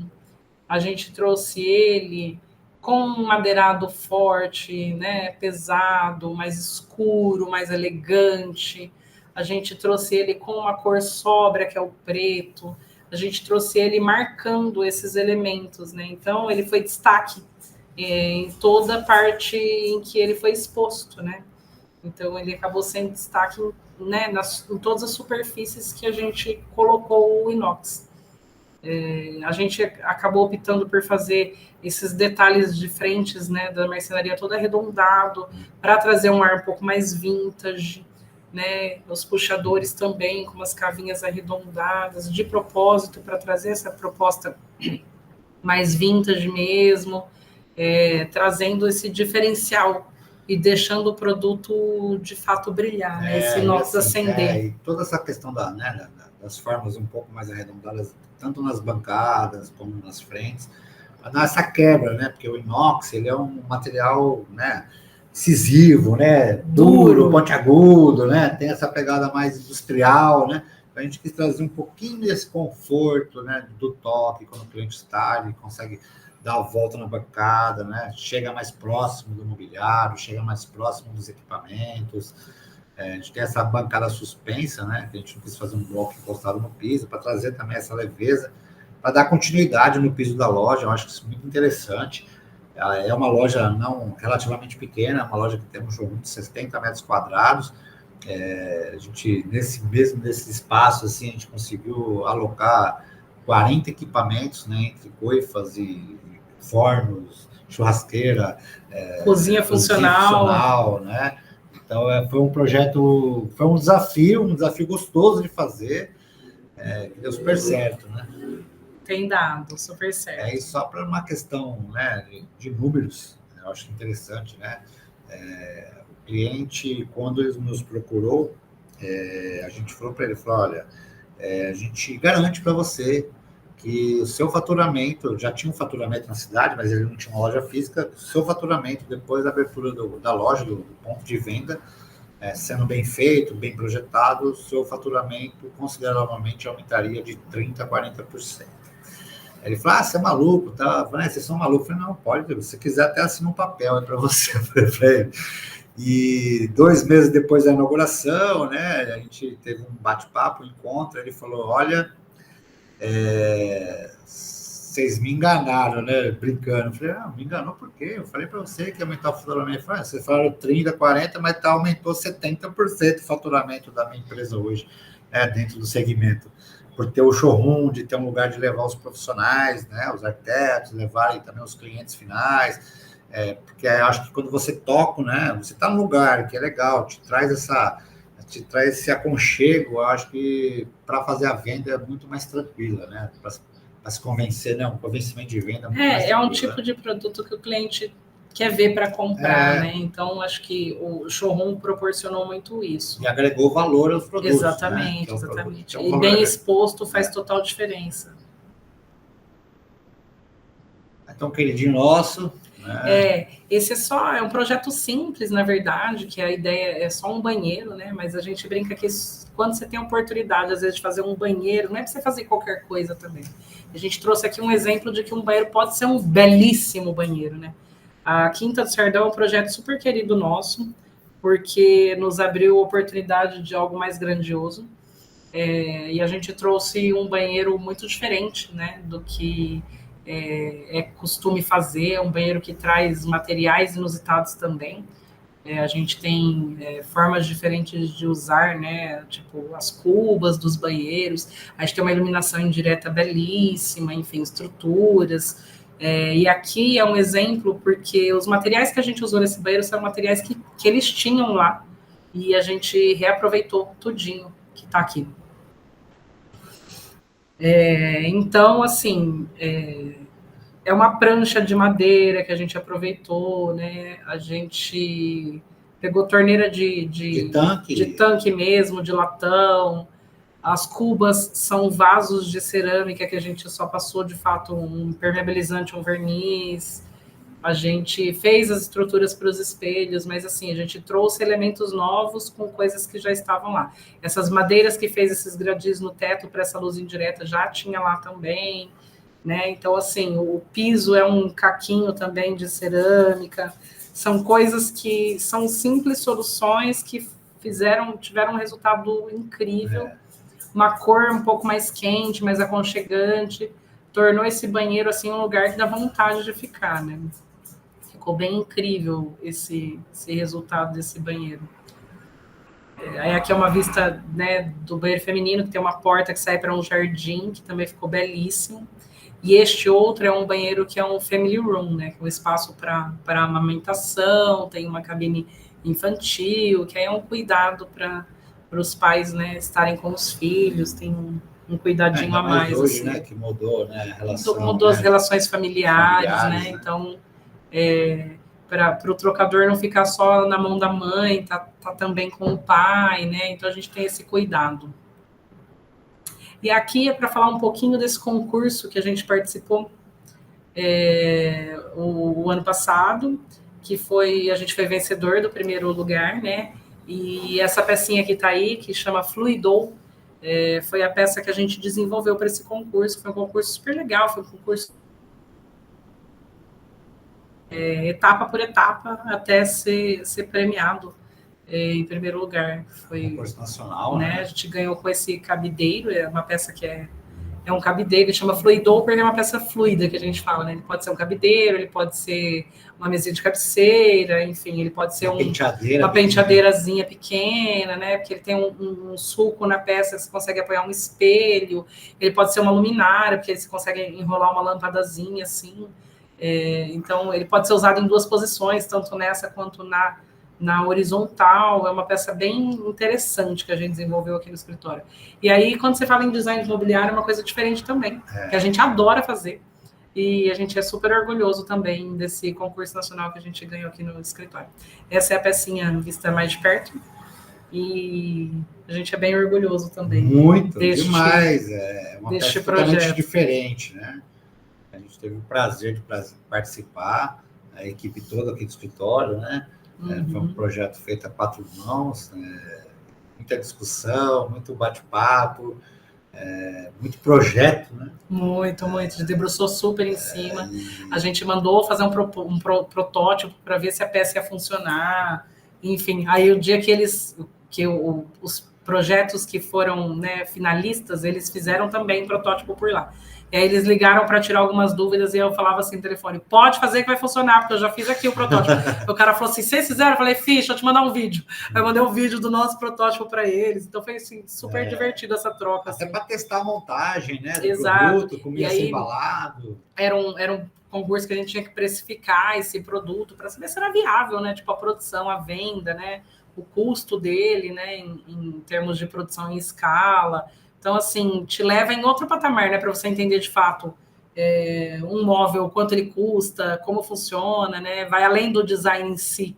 a gente trouxe ele com um madeirado forte, né, pesado, mais escuro, mais elegante. A gente trouxe ele com uma cor sóbria, que é o preto. A gente trouxe ele marcando esses elementos, né? Então, ele foi destaque em toda a parte em que ele foi exposto, né? Então, ele acabou sendo destaque, né, em todas as superfícies que a gente colocou o inox. A gente acabou optando por fazer esses detalhes de frentes, né, da marcenaria todo arredondado, para trazer um ar um pouco mais vintage, né, os puxadores também com umas cavinhas arredondadas, de propósito, para trazer essa proposta mais vintage mesmo, trazendo esse diferencial e deixando o produto de fato brilhar, né, esse inox acender. E toda essa questão das formas um pouco mais arredondadas, tanto nas bancadas como nas frentes, para dar essa quebra, né? Porque o inox, ele é um material, né, incisivo, né? Duro, pontiagudo, né? Tem essa pegada mais industrial, né? A gente quis trazer um pouquinho desse conforto, né, do toque, quando o cliente está, ele consegue dar a volta na bancada, né? Chega mais próximo do mobiliário, chega mais próximo dos equipamentos. A gente tem essa bancada suspensa, né? Que a gente não quis fazer um bloco encostado no piso, para trazer também essa leveza, para dar continuidade no piso da loja. Eu acho isso muito interessante. É uma loja não relativamente pequena, é uma loja que tem um showroom de 70 metros quadrados. A gente, nesse espaço, assim, a gente conseguiu alocar 40 equipamentos, né? Entre coifas e fornos, churrasqueira, cozinha funcional, né? Então, foi um projeto, foi um desafio gostoso de fazer, que deu super certo, né? Tem dado super certo. E só para uma questão, né, de números, eu acho interessante, né? O cliente, quando ele nos procurou, a gente falou para ele, olha, a gente garante para você que o seu faturamento, já tinha um faturamento na cidade, mas ele não tinha uma loja física, o seu faturamento, depois da abertura da loja, do ponto de venda, sendo bem feito, bem projetado, o seu faturamento consideravelmente aumentaria de 30% a 40%. Ele falou, você é maluco, tá? Eu falei, vocês são malucos. Eu falei, não, pode, se você quiser até assina um papel para você. Eu falei, e 2 meses depois da inauguração, né, a gente teve um bate-papo, um encontro, ele falou, olha, vocês me enganaram, né, brincando. Eu falei, me enganou por quê? Eu falei para você que ia aumentar o faturamento. Eu falei, vocês falaram 30%, 40%, mas aumentou 70% o faturamento da minha empresa hoje, dentro do segmento. Por ter o showroom, de ter um lugar de levar os profissionais, né, os arquitetos, levarem também os clientes finais, porque eu acho que quando você toca, né, você está num lugar que é legal, te traz esse aconchego, eu acho que para fazer a venda é muito mais tranquila, né, para se convencer, né, um convencimento de venda muito mais tranquilo, um tipo de produto que o cliente quer ver para comprar, né? Então, acho que o showroom proporcionou muito isso. E agregou valor aos produtos. Exatamente, né? exatamente. E bem exposto faz total diferença. Então, queridinho nosso... Esse é um projeto simples, na verdade, que a ideia é só um banheiro, né? Mas a gente brinca que quando você tem a oportunidade, às vezes, de fazer um banheiro, não é para você fazer qualquer coisa também. A gente trouxe aqui um exemplo de que um banheiro pode ser um belíssimo banheiro, né? A Quinta do Sardão é um projeto super querido nosso, porque nos abriu a oportunidade de algo mais grandioso. E a gente trouxe um banheiro muito diferente, né, do que é costume fazer, um banheiro que traz materiais inusitados também. A gente tem formas diferentes de usar, né, tipo as cubas dos banheiros, a gente tem uma iluminação indireta belíssima, enfim, estruturas. E aqui é um exemplo porque os materiais que a gente usou nesse banheiro são materiais que eles tinham lá e a gente reaproveitou tudinho que está aqui. Então, assim, é uma prancha de madeira que a gente aproveitou, né? A gente pegou torneira de tanque mesmo, de latão. As cubas são vasos de cerâmica que a gente só passou, de fato, um impermeabilizante, um verniz. A gente fez as estruturas para os espelhos, mas, assim, a gente trouxe elementos novos com coisas que já estavam lá. Essas madeiras que fez esses gradis no teto para essa luz indireta já tinha lá também, né? Então, assim, o piso é um caquinho também de cerâmica. São coisas que são simples soluções que tiveram um resultado incrível. Uma cor um pouco mais quente, mais aconchegante, tornou esse banheiro assim um lugar que dá vontade de ficar, né? Ficou bem incrível esse resultado desse banheiro. Aí aqui é uma vista, né, do banheiro feminino, que tem uma porta que sai para um jardim, que também ficou belíssimo. E este outro é um banheiro que é um family room, né, que é um espaço para amamentação, tem uma cabine infantil, que aí é um cuidado para os pais, né, estarem com os filhos, tem um cuidadinho a mais. Hoje, assim, né, que mudou, né, a relação, mudou, né, as relações familiares, né? né? Então, para o trocador não ficar só na mão da mãe, tá também com o pai, né? Então a gente tem esse cuidado. E aqui é para falar um pouquinho desse concurso que a gente participou o ano passado, que a gente foi vencedor do primeiro lugar, né? E essa pecinha que está aí, que chama Fluidou, foi a peça que a gente desenvolveu para esse concurso. Foi um concurso super legal, foi um concurso etapa por etapa até ser premiado em primeiro lugar. Foi concurso nacional, né? A gente ganhou com esse cabideiro, é uma peça que é um cabideiro, ele chama Fluidou, porque é uma peça fluida que a gente fala, né? Ele pode ser um cabideiro, ele pode ser uma mesinha de cabeceira, enfim, ele pode ser uma penteadeirazinha pequena, né? Porque ele tem um sulco na peça, você consegue apoiar um espelho, ele pode ser uma luminária, porque você consegue enrolar uma lâmpadazinha assim. Então, ele pode ser usado em duas posições, tanto nessa quanto na horizontal. É uma peça bem interessante que a gente desenvolveu aqui no escritório. E aí, quando você fala em design imobiliário, é uma coisa diferente também, que a gente adora fazer. E a gente é super orgulhoso também desse concurso nacional que a gente ganhou aqui no escritório. Essa é a pecinha vista mais de perto. E a gente é bem orgulhoso também. Muito, demais. É uma peça totalmente diferente, né? A gente teve o prazer de participar, a equipe toda aqui do escritório, né? Foi um projeto feito a 4 mãos, muita discussão, muito bate-papo, muito projeto, né? Muito. A gente debruçou super em cima. A gente mandou fazer um protótipo para ver se a peça ia funcionar. Enfim, aí o dia os projetos que foram, né, finalistas, eles fizeram também protótipo por lá. E aí eles ligaram para tirar algumas dúvidas e eu falava assim no telefone, pode fazer que vai funcionar, porque eu já fiz aqui o protótipo. O cara falou assim, vocês fizeram? Eu falei, fiz, deixa eu te mandar um vídeo. Aí eu mandei um vídeo do nosso protótipo para eles. Então foi assim, super divertido essa troca. Até assim. para testar a montagem, né? Do Exato. produto, como ia ser embalado. Era um concurso que a gente tinha que precificar esse produto para saber se era viável, né? Tipo, a produção, a venda, né? O custo dele, né? Em termos de produção em escala. Então, assim, te leva em outro patamar, né? Para você entender de fato um móvel, quanto ele custa, como funciona, né? Vai além do design em si.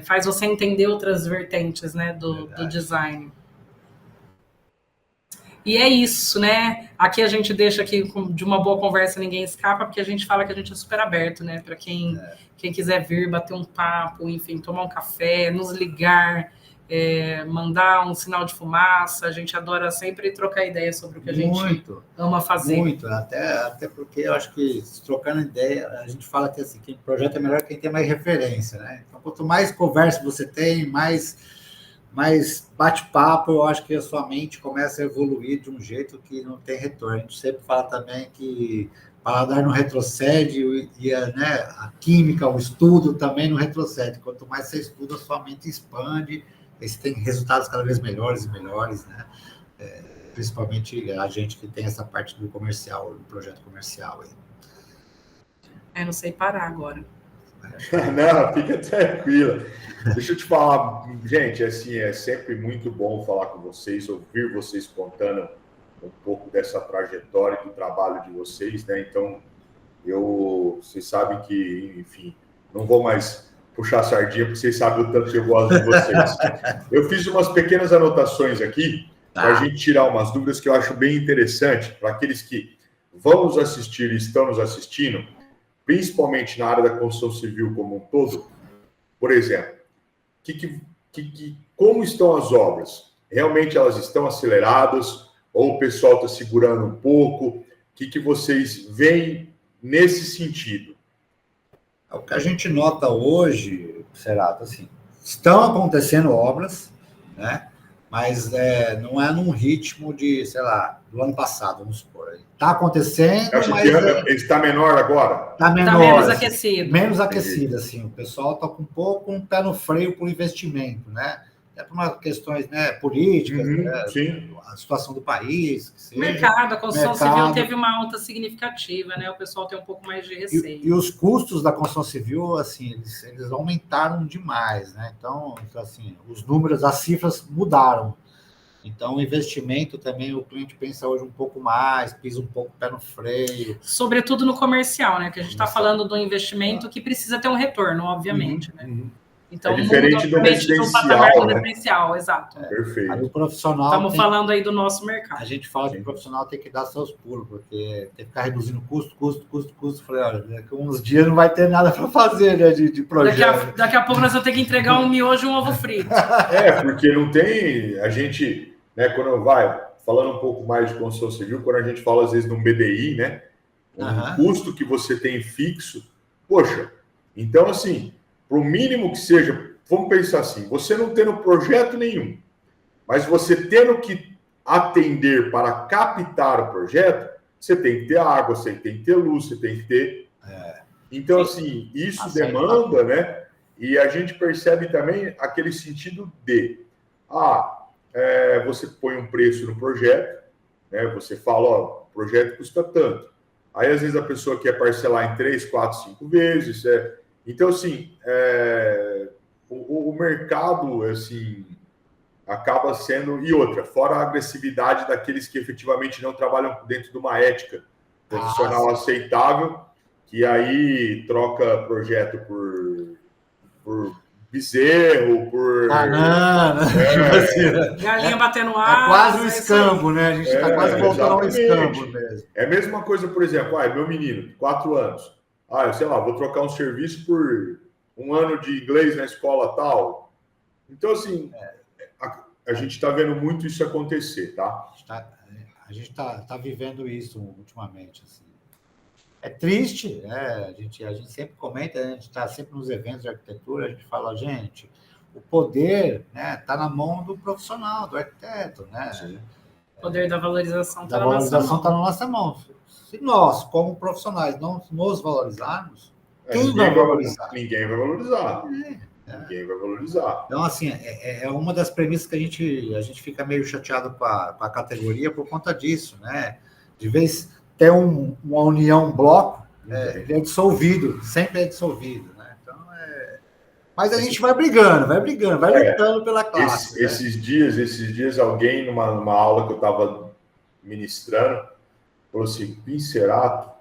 Faz você entender outras vertentes, né? Do design. E é isso, né? Aqui a gente deixa aqui de uma boa conversa, ninguém escapa, porque a gente fala que a gente é super aberto, né? Para quem quiser vir, bater um papo, enfim, tomar um café, nos ligar, mandar um sinal de fumaça. A gente adora sempre trocar ideia sobre o que a gente ama fazer. Muito, até porque eu acho que trocando ideia, a gente fala que assim, que projeto é melhor quem tem mais referência, né? Então, quanto mais conversa você tem, mais bate-papo, eu acho que a sua mente começa a evoluir de um jeito que não tem retorno. A gente sempre fala também que o paladar não retrocede e a química, o estudo também não retrocede. Quanto mais você estuda, a sua mente expande, e você tem resultados cada vez melhores e melhores, né? Principalmente a gente que tem essa parte do comercial, do projeto comercial. Aí. Não sei parar agora. Não, fica tranquila. Deixa eu te falar, gente, assim, é sempre muito bom falar com vocês, ouvir vocês contando um pouco dessa trajetória do trabalho de vocês, né? Então, vocês sabem que, enfim, não vou mais puxar a sardinha, porque vocês sabem o tanto que eu gosto de vocês. Eu fiz umas pequenas anotações aqui, para a gente tirar umas dúvidas que eu acho bem interessante, para aqueles que vão nos assistir e estão nos assistindo, principalmente na área da construção civil como um todo. Por exemplo, como estão as obras? Realmente elas estão aceleradas? Ou o pessoal está segurando um pouco? O que vocês veem nesse sentido? O que a gente nota hoje, Cerato, assim, estão acontecendo obras, né? Mas não é num ritmo de, sei lá, do ano passado, vamos supor. Está acontecendo, mas... Está menor agora? Está menor. Está menos aquecido. Menos aquecido, assim. O pessoal está com um pouco um pé no freio para o investimento, né? até por umas questões, né, políticas, né, sim. a situação do país. Que seja. Mercado, a construção civil teve uma alta significativa, né? O pessoal tem um pouco mais de receio. E os custos da construção civil, assim, eles aumentaram demais, né? Então, assim, os números, as cifras mudaram. Então, o investimento também, o cliente pensa hoje um pouco mais, pisa um pouco o pé no freio. Sobretudo no comercial, né? Que a gente está falando do investimento que precisa ter um retorno, obviamente, né? Então, é diferente do residencial, né? Residencial, exato. Perfeito. Aí o profissional estamos falando aí do nosso mercado. A gente fala que o profissional tem que dar seus pulos, porque tem que ficar reduzindo custo. Falei, olha, daqui a uns dias não vai ter nada para fazer, né, de projeto. Daqui a pouco nós vamos ter que entregar um miojo e um ovo frito. Porque não tem... A gente, né, quando vai... Falando um pouco mais de construção civil, quando a gente fala, às vezes, num BDI, né? Um custo que você tem fixo. Poxa, então, assim... Para o mínimo que seja, vamos pensar assim, você não tendo projeto nenhum, mas você tendo que atender para captar o projeto, você tem que ter água, você tem que ter luz, você tem que ter... Então, assim, isso demanda, né? E a gente percebe também aquele sentido de... você põe um preço no projeto, né? Você fala, ó, o projeto custa tanto. Aí, às vezes, a pessoa quer parcelar em 3, 4, 5 vezes, Então, assim, o mercado, assim, acaba sendo... E outra, fora a agressividade daqueles que efetivamente não trabalham dentro de uma ética profissional aceitável, que aí troca projeto por bezerro, por... Banana, galinha batendo ar. É quase um escambo, né? A gente está quase voltando ao escambo mesmo. É a mesma coisa, por exemplo, meu menino, 4 anos... eu sei lá, vou trocar um serviço por 1 ano de inglês na escola tal. Então, assim, a gente está vendo muito isso acontecer, tá? A gente tá vivendo isso ultimamente, assim. É triste, né? A gente sempre comenta, a gente está sempre nos eventos de arquitetura, a gente fala, gente, o poder, né, está na mão do profissional, do arquiteto, né? Sim. O poder da valorização está na nossa mão. Se nós, como profissionais, não nos valorizarmos, quem vai valorizar? Ninguém vai valorizar. Ninguém vai valorizar. Então, assim, é uma das premissas que a gente fica meio chateado com a categoria por conta disso, né? De vez ter uma união, um bloco, ele é dissolvido, sempre é dissolvido, né? Então, mas a gente vai brigando, vai lutando pela classe. Esses dias alguém, numa aula que eu estava ministrando, falou assim, Pincerato,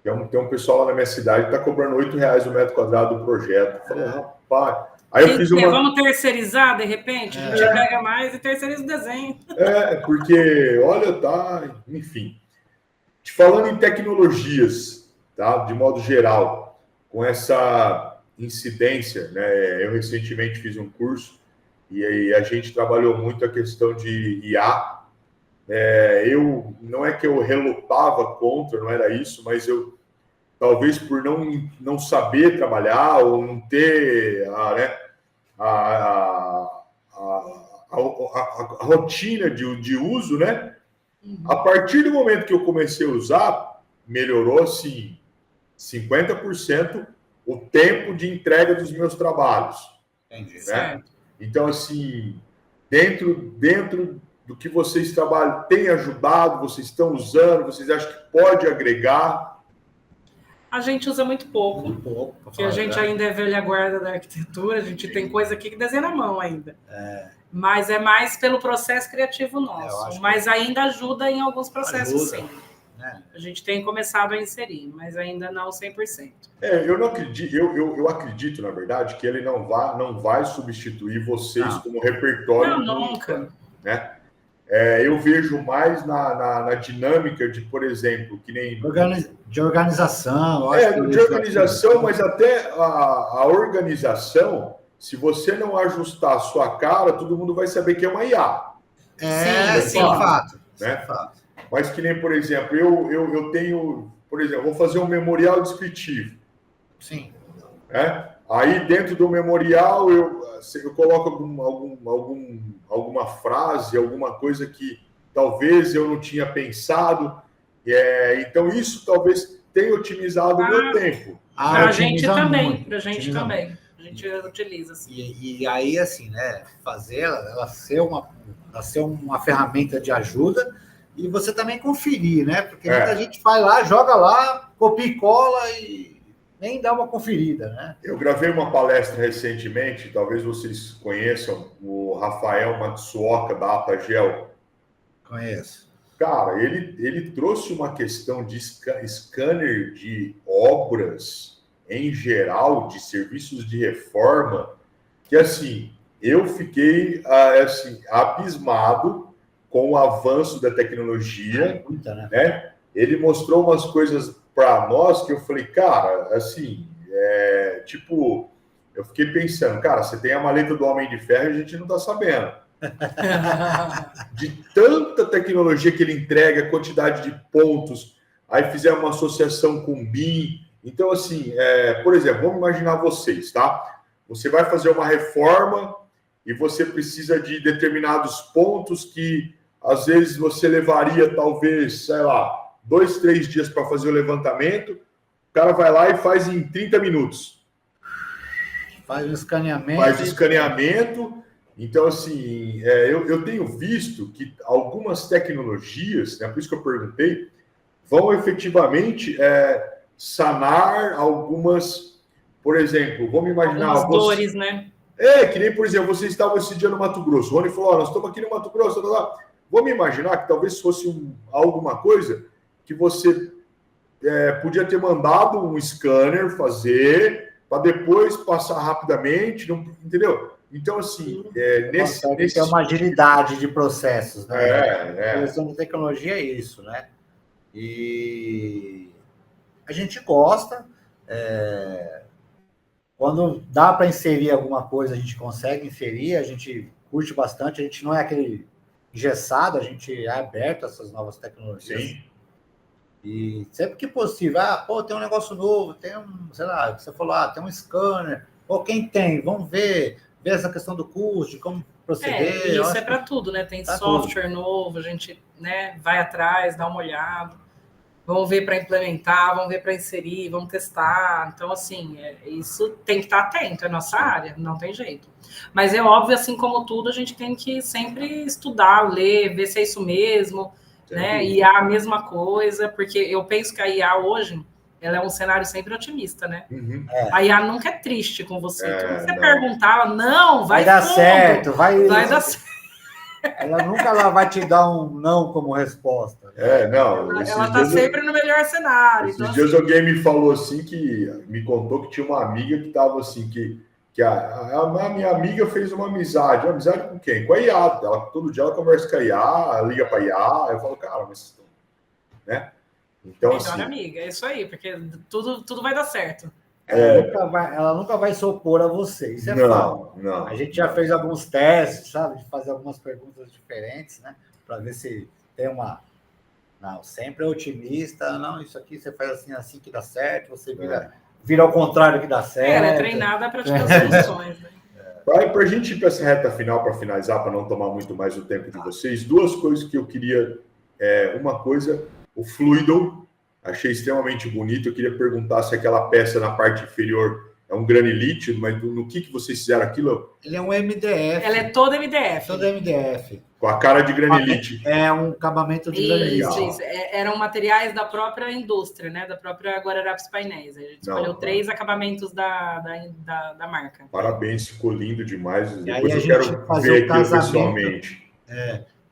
tem um pessoal lá na minha cidade que está cobrando R$8 o metro quadrado do projeto. Eu falei, rapaz... Aí eu fiz Vamos terceirizar, de repente? A gente pega mais e terceiriza o desenho. Porque, olha, enfim. Falando em tecnologias, tá? De modo geral, com essa incidência, né? Eu recentemente fiz um curso e aí a gente trabalhou muito a questão de IA. Não é que eu relutava contra, não era isso, mas eu, talvez por não saber trabalhar ou não ter a rotina de uso, né? A partir do momento que eu comecei a usar, melhorou, assim, 50% o tempo de entrega dos meus trabalhos. Entendi. Né? Então, assim, dentro do que vocês trabalham, tem ajudado, vocês estão usando, vocês acham que pode agregar? A gente usa muito pouco, porque a gente ainda é velha guarda da arquitetura, a gente tem coisa aqui que desenha na mão ainda. Mas é mais pelo processo criativo nosso, mas ainda ajuda em alguns processos, sim. A gente tem começado a inserir, mas ainda não 100%. Eu não acredito, eu acredito, na verdade, que ele não vai substituir vocês como repertório. Não, nunca. Né? Eu vejo mais na dinâmica de, por exemplo, que nem... De organização. De organização, mas até a organização, se você não ajustar a sua cara, todo mundo vai saber que é uma IA. Sim, é fato. Né? Fato. Mas que nem, por exemplo, eu tenho... Por exemplo, vou fazer um memorial descritivo. Sim. Aí, dentro do memorial, eu coloco alguma frase, alguma coisa que talvez eu não tinha pensado. Então, isso talvez tenha otimizado o meu tempo. Para a gente também. A gente utiliza. Assim. E aí, assim, né, fazer ela ser uma ferramenta de ajuda e você também conferir, né? Porque muita gente vai lá, joga lá, copia e cola e nem dá uma conferida, né? Eu gravei uma palestra recentemente, talvez vocês conheçam, o Rafael Matsuoka, da Atagel. Conheço. Cara, ele trouxe uma questão de scanner de obras, em geral, de serviços de reforma, que, assim, eu fiquei assim, abismado com o avanço da tecnologia, né? Ele mostrou umas coisas para nós que eu falei, cara, assim, tipo, eu fiquei pensando, cara, você tem a maleta do Homem de Ferro e a gente não está sabendo. De tanta tecnologia que ele entrega, quantidade de pontos, aí fizeram uma associação com o BIM. Então, assim, por exemplo, vamos imaginar vocês, tá? Você vai fazer uma reforma e você precisa de determinados pontos que, às vezes, você levaria, talvez, sei lá, 2, 3 dias para fazer o levantamento. O cara vai lá e faz em 30 minutos. Faz o escaneamento. Faz o escaneamento. Então, assim, eu tenho visto que algumas tecnologias, né, por isso que eu perguntei, vão efetivamente sanar algumas, por exemplo, vamos imaginar... Algumas dores, né? Que nem, por exemplo, vocês estavam esse dia no Mato Grosso. O Rony falou, nós estamos aqui no Mato Grosso, lá. Vamos imaginar que talvez fosse alguma coisa que você podia ter mandado um scanner fazer, para depois passar rapidamente, não, entendeu? Então, assim, nesse é uma agilidade de processos, né? A questão de tecnologia é isso, né? E a gente gosta, quando dá para inserir alguma coisa, a gente consegue inserir, a gente curte bastante, a gente não é aquele engessado, a gente é aberto a essas novas tecnologias. Sim. E sempre que possível, tem um negócio novo, tem sei lá, você falou, tem um scanner, quem tem, vamos ver essa questão do custo, de como proceder. Isso é para tudo, né? Tem software novo, a gente, né, vai atrás, dá uma olhada, vamos ver para implementar, vamos ver para inserir, vamos testar. Então, assim, isso tem que estar atento, é nossa área, não tem jeito. Mas é óbvio, assim como tudo, a gente tem que sempre estudar, ler, ver se é isso mesmo, né? IA a mesma coisa, porque eu penso que a IA hoje, ela é um cenário sempre otimista, né? Uhum. A IA nunca é triste com você. Então, você perguntar, ela, não, vai dar certo, vai dar certo. Ela nunca vai te dar um não como resposta. Não. Ela está sempre no melhor cenário. Esses dias alguém me falou assim, me contou que tinha uma amiga que estava assim, que a minha amiga fez uma amizade. Uma amizade com quem? Com a IA. Todo dia ela conversa com a IA, liga para a IA. Eu falo, cara, mas... né? Então, melhor assim, amiga, é isso aí, porque tudo vai dar certo. Ela nunca vai se opor a você, isso é fato. Não. A gente já fez alguns testes, sabe? De fazer algumas perguntas diferentes, né? Para ver se tem uma... Não, sempre é otimista. Não, isso aqui você faz assim que dá certo, você vira ao contrário que dá certo. Ela é treinada para praticar soluções, né? Para a gente ir para essa reta final, para finalizar, para não tomar muito mais o tempo de vocês, duas coisas que eu queria... uma coisa... O Fluido, achei extremamente bonito. Eu queria perguntar se aquela peça na parte inferior é um granilite, mas no que vocês fizeram aquilo? Ele é um MDF. Ela é toda MDF. Toda MDF. Com a cara de granilite. É um acabamento de granilite. Isso. Eram materiais da própria indústria, né? Da própria Guararapes Painéis. A gente escolheu 3 acabamentos da marca. Parabéns, ficou lindo demais. E depois aí eu quero ver aqui pessoalmente.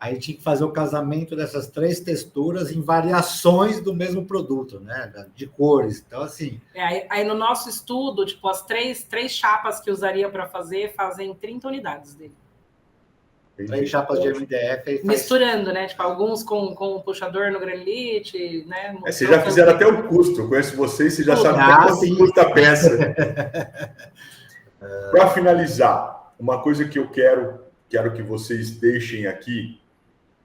Aí tinha que fazer o casamento dessas 3 texturas em variações do mesmo produto, né? De cores. Então, assim... Aí no nosso estudo, tipo, as 3 chapas que usaria para fazer, fazem 30 unidades dele. 3 chapas de MDF. Misturando, né? Tipo, alguns com puxador no granilite, né? Vocês já fizeram até o custo. Eu conheço vocês já sabem quanto custa a peça. Para finalizar, uma coisa que eu quero que vocês deixem aqui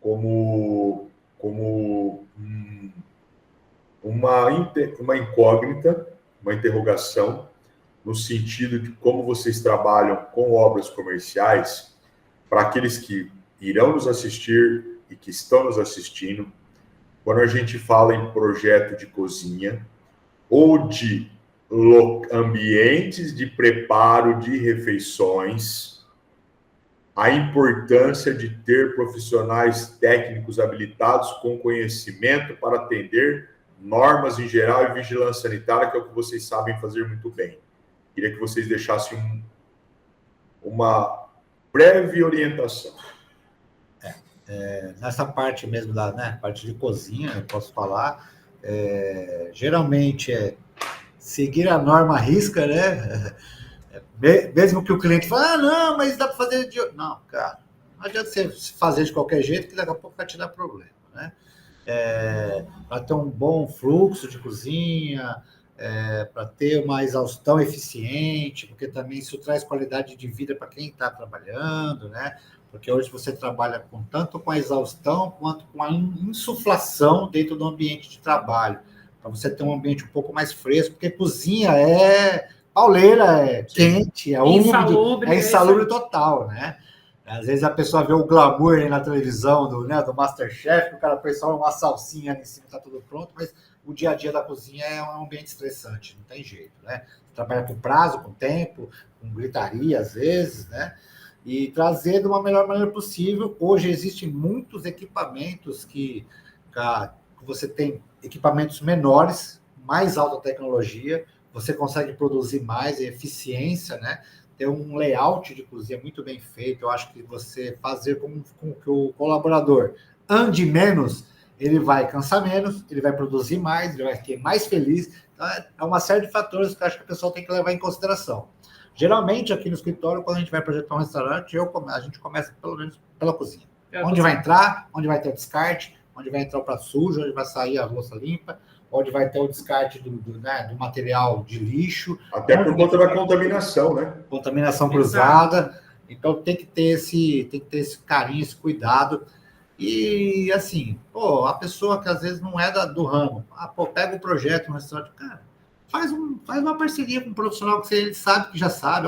como uma incógnita, uma interrogação, no sentido de como vocês trabalham com obras comerciais, para aqueles que irão nos assistir e que estão nos assistindo, quando a gente fala em projeto de cozinha ou de ambientes de preparo de refeições, a importância de ter profissionais técnicos habilitados com conhecimento para atender normas em geral e vigilância sanitária, que é o que vocês sabem fazer muito bem. Queria que vocês deixassem uma breve orientação. Nessa parte mesmo da, né, parte de cozinha, eu posso falar, geralmente seguir a norma à risca, né? Mesmo que o cliente fale, não, mas dá para fazer de... Não, cara, não adianta você fazer de qualquer jeito, que daqui a pouco vai te dar problema, né? Para ter um bom fluxo de cozinha, para ter uma exaustão eficiente, porque também isso traz qualidade de vida para quem está trabalhando, né? Porque hoje você trabalha tanto com a exaustão quanto com a insuflação dentro do ambiente de trabalho, para você ter um ambiente um pouco mais fresco, porque cozinha é pauleira, é quente, é úmido, é insalubre total, né? Às vezes a pessoa vê o glamour aí na televisão do MasterChef, que o cara põe só uma salsinha ali em cima, tá tudo pronto, mas o dia a dia da cozinha é um ambiente estressante, não tem jeito, né? Você trabalha com prazo, com tempo, com gritaria às vezes, né? E trazer de uma melhor maneira possível. Hoje existem muitos equipamentos que você tem equipamentos menores, mais alta tecnologia, você consegue produzir mais, eficiência, né? Ter um layout de cozinha muito bem feito. Eu acho que você fazer com que o colaborador ande menos, ele vai cansar menos, ele vai produzir mais, ele vai ficar mais feliz. Então, é uma série de fatores que eu acho que o pessoal tem que levar em consideração. Geralmente, aqui no escritório, quando a gente vai projetar um restaurante, a gente começa pelo menos pela cozinha. Onde vai entrar, onde vai ter o descarte, onde vai entrar o prato sujo, onde vai sair a louça limpa, onde vai ter o descarte do material de lixo. Até por conta da contaminação, né? Contaminação cruzada. Então, tem que ter esse carinho, esse cuidado. E, assim, a pessoa que às vezes não é do ramo, pega o projeto no restaurante, cara, faz uma parceria com um profissional que ele sabe que já sabe,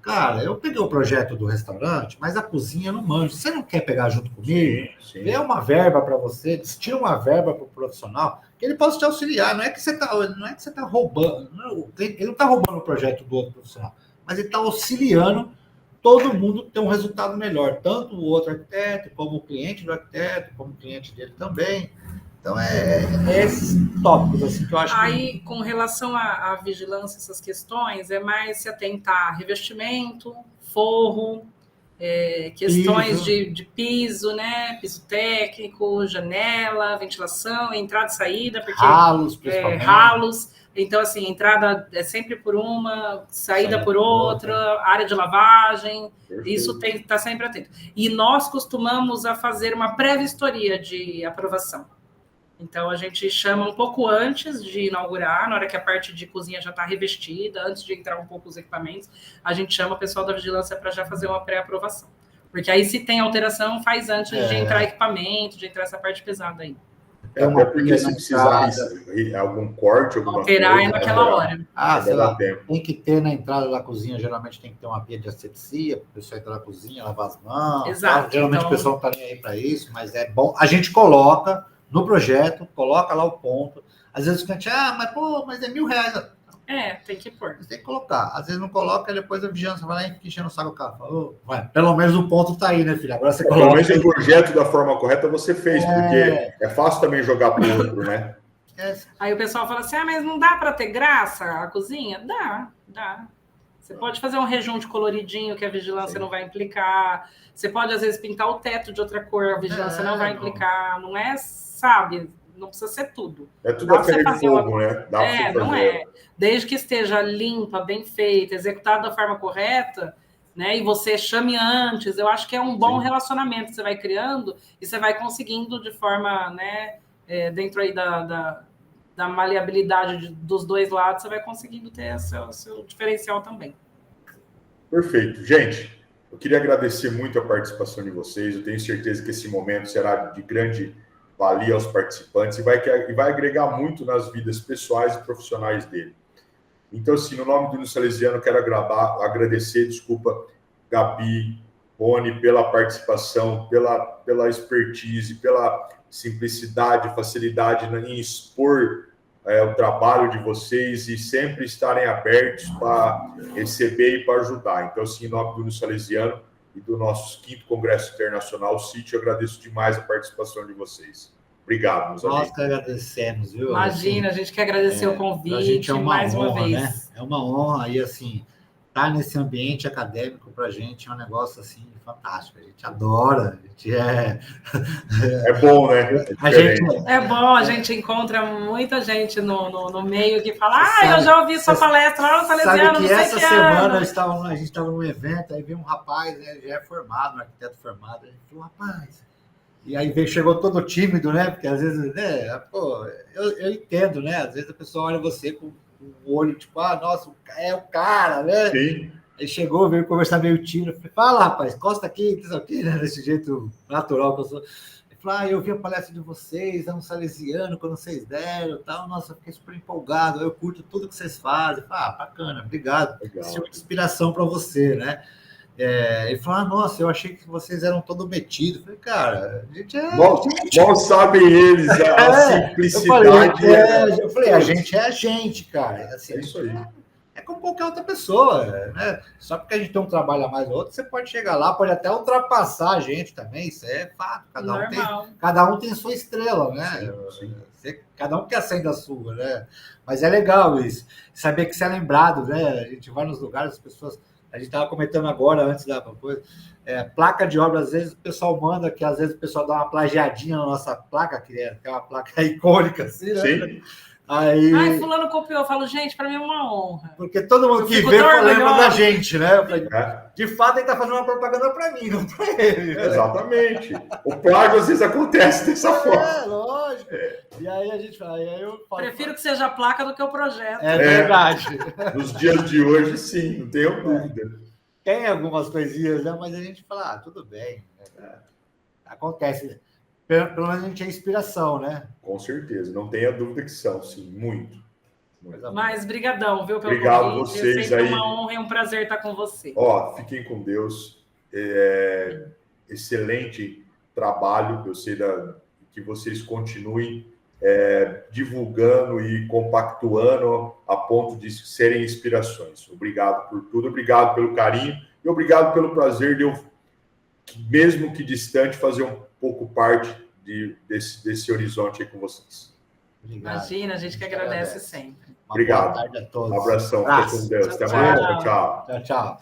cara, eu peguei o projeto do restaurante, mas a cozinha eu não manjo. Você não quer pegar junto comigo? Sim. Dê uma verba para você, destila uma verba para o profissional, que ele possa te auxiliar. Não é que você tá roubando, ele não está roubando o projeto do outro profissional, mas ele está auxiliando todo mundo ter um resultado melhor, tanto o outro arquiteto, como o cliente do arquiteto, como o cliente dele também. Então, esses tópicos assim, que eu acho Aí, com relação à vigilância, essas questões, é mais se atentar a revestimento, forro, questões de piso, né? Piso técnico, janela, ventilação, entrada e saída, porque ralos, principalmente. Ralos. Então, assim, entrada é sempre por uma, saída por outra, área de lavagem. Perfeito. Isso tem que estar sempre atento. E nós costumamos a fazer uma pré-vistoria de aprovação. Então, a gente chama um pouco antes de inaugurar, na hora que a parte de cozinha já está revestida, antes de entrar um pouco os equipamentos, a gente chama o pessoal da vigilância para já fazer uma pré-aprovação. Porque aí, se tem alteração, faz antes de entrar equipamento, de entrar essa parte pesada aí. Até porque se precisar algum corte, alguma alterar coisa, naquela hora. Sei lá, tem que ter na entrada da cozinha, geralmente tem que ter uma pia de asepsia, para o pessoal entrar na cozinha, lavar as mãos. Exato. Geralmente o pessoal não está nem aí para isso, mas é bom. A gente coloca no projeto, coloca lá o ponto. Às vezes o cliente, mas é R$1.000. Tem que pôr. Você tem que colocar. Às vezes não coloca, depois a vigilância vai lá e fica enchendo o saco do carro. Fala, pelo menos o ponto tá aí, né, filho? Agora você coloca. Pelo menos o projeto da forma correta você fez, porque é fácil também jogar para o outro, né? Aí o pessoal fala assim, mas não dá para ter graça a cozinha? Dá. Você pode fazer um rejunte coloridinho que a vigilância não vai implicar. Você pode, às vezes, pintar o teto de outra cor, a vigilância não vai implicar. Não é, sabe... Não precisa ser tudo. É tudo a ferro de fogo, né? Não é. Desde que esteja limpa, bem feita, executada da forma correta, né? E você chame antes, eu acho que é um bom relacionamento que você vai criando e você vai conseguindo de forma, né? Dentro aí da maleabilidade dos dois lados, você vai conseguindo ter seu diferencial também. Perfeito. Gente, eu queria agradecer muito a participação de vocês. Eu tenho certeza que esse momento será de grande valia aos participantes e vai agregar muito nas vidas pessoais e profissionais dele. Então, assim, no nome do Unisalesiano, quero agradecer, Gabi, Rony, pela participação, pela expertise, pela simplicidade, facilidade em expor o trabalho de vocês e sempre estarem abertos para receber e para ajudar. Então, assim, em nome do Núcleo Salesiano e do nosso 5º Congresso Internacional CIT, eu agradeço demais a participação de vocês. Obrigado, meus amigos. Nós que agradecemos, viu? Imagina, a gente quer agradecer o convite a gente é uma mais honra, uma vez. Né? É uma honra e assim, estar nesse ambiente acadêmico para a gente é um negócio assim fantástico. A gente adora, a gente É bom, né? É bom, a gente encontra muita gente no meio que fala, eu já ouvi sua palestra lá no Salesiano, sabe que essa semana a gente estava num evento, aí veio um rapaz, né, ele já é formado, um arquiteto formado, ele falou, rapaz, e aí chegou todo tímido, né, porque às vezes, né, pô, eu entendo, né, às vezes a pessoa olha você com o olho, tipo, nossa, é o cara, né? Sim. Ele chegou, veio conversar meio tímido, eu falei, fala, rapaz, encosta aqui, né, desse jeito natural que eu sou. Ele falou, eu vi a palestra de vocês, é um salesiano, quando vocês deram e tal, nossa, eu fiquei super empolgado, eu curto tudo que vocês fazem. Eu falei, bacana, obrigado. Isso é uma inspiração para você, né? Ele falou, nossa, eu achei que vocês eram todo metidos. Eu falei, cara, a gente é... Mal sabem eles a simplicidade. Eu falei, a gente é a gente, cara. Assim, é isso aí. É como qualquer outra pessoa, né? Só porque a gente tem um trabalho a mais ou outro, você pode chegar lá, pode até ultrapassar a gente também, isso é fato. Cada um tem sua estrela, né? Sim. Cada um quer acender a sua, né? Mas é legal isso. Saber que você é lembrado, né? A gente vai nos lugares, as pessoas... A gente estava comentando agora, antes da coisa, placa de obra, às vezes o pessoal manda, que às vezes o pessoal dá uma plagiadinha na nossa placa, que é uma placa icônica, assim, né? Sim. Aí... fulano copiou, eu falo, gente, para mim é uma honra. Porque todo mundo que vê lembra da gente, né? De fato, ele está fazendo uma propaganda para mim, não para ele. Né? Exatamente. O plágio às vezes acontece dessa forma. Lógico. E aí a gente fala, eu falo, prefiro que seja a placa do que o projeto. É verdade. Nos dias de hoje, sim, não tenho dúvida. Tem algumas coisinhas, né? Mas a gente fala, tudo bem. Né? Acontece. Pelo menos a gente é inspiração, né? Com certeza, não tenha dúvida que são, sim, muito. Mas brigadão, viu, pelo Obrigado convite. vocês é sempre aí. uma honra e um prazer estar com você. Fiquem com Deus. Excelente trabalho, eu sei que vocês continuem divulgando e compactuando a ponto de serem inspirações. Obrigado por tudo, obrigado pelo carinho e obrigado pelo prazer de eu, mesmo que distante, fazer um pouco parte desse horizonte aí com vocês. Obrigado. Imagina, a gente que agradece sempre. Obrigado. Boa tarde a todos. Um abração. Fica com Deus. Até mais. Tchau. Tchau.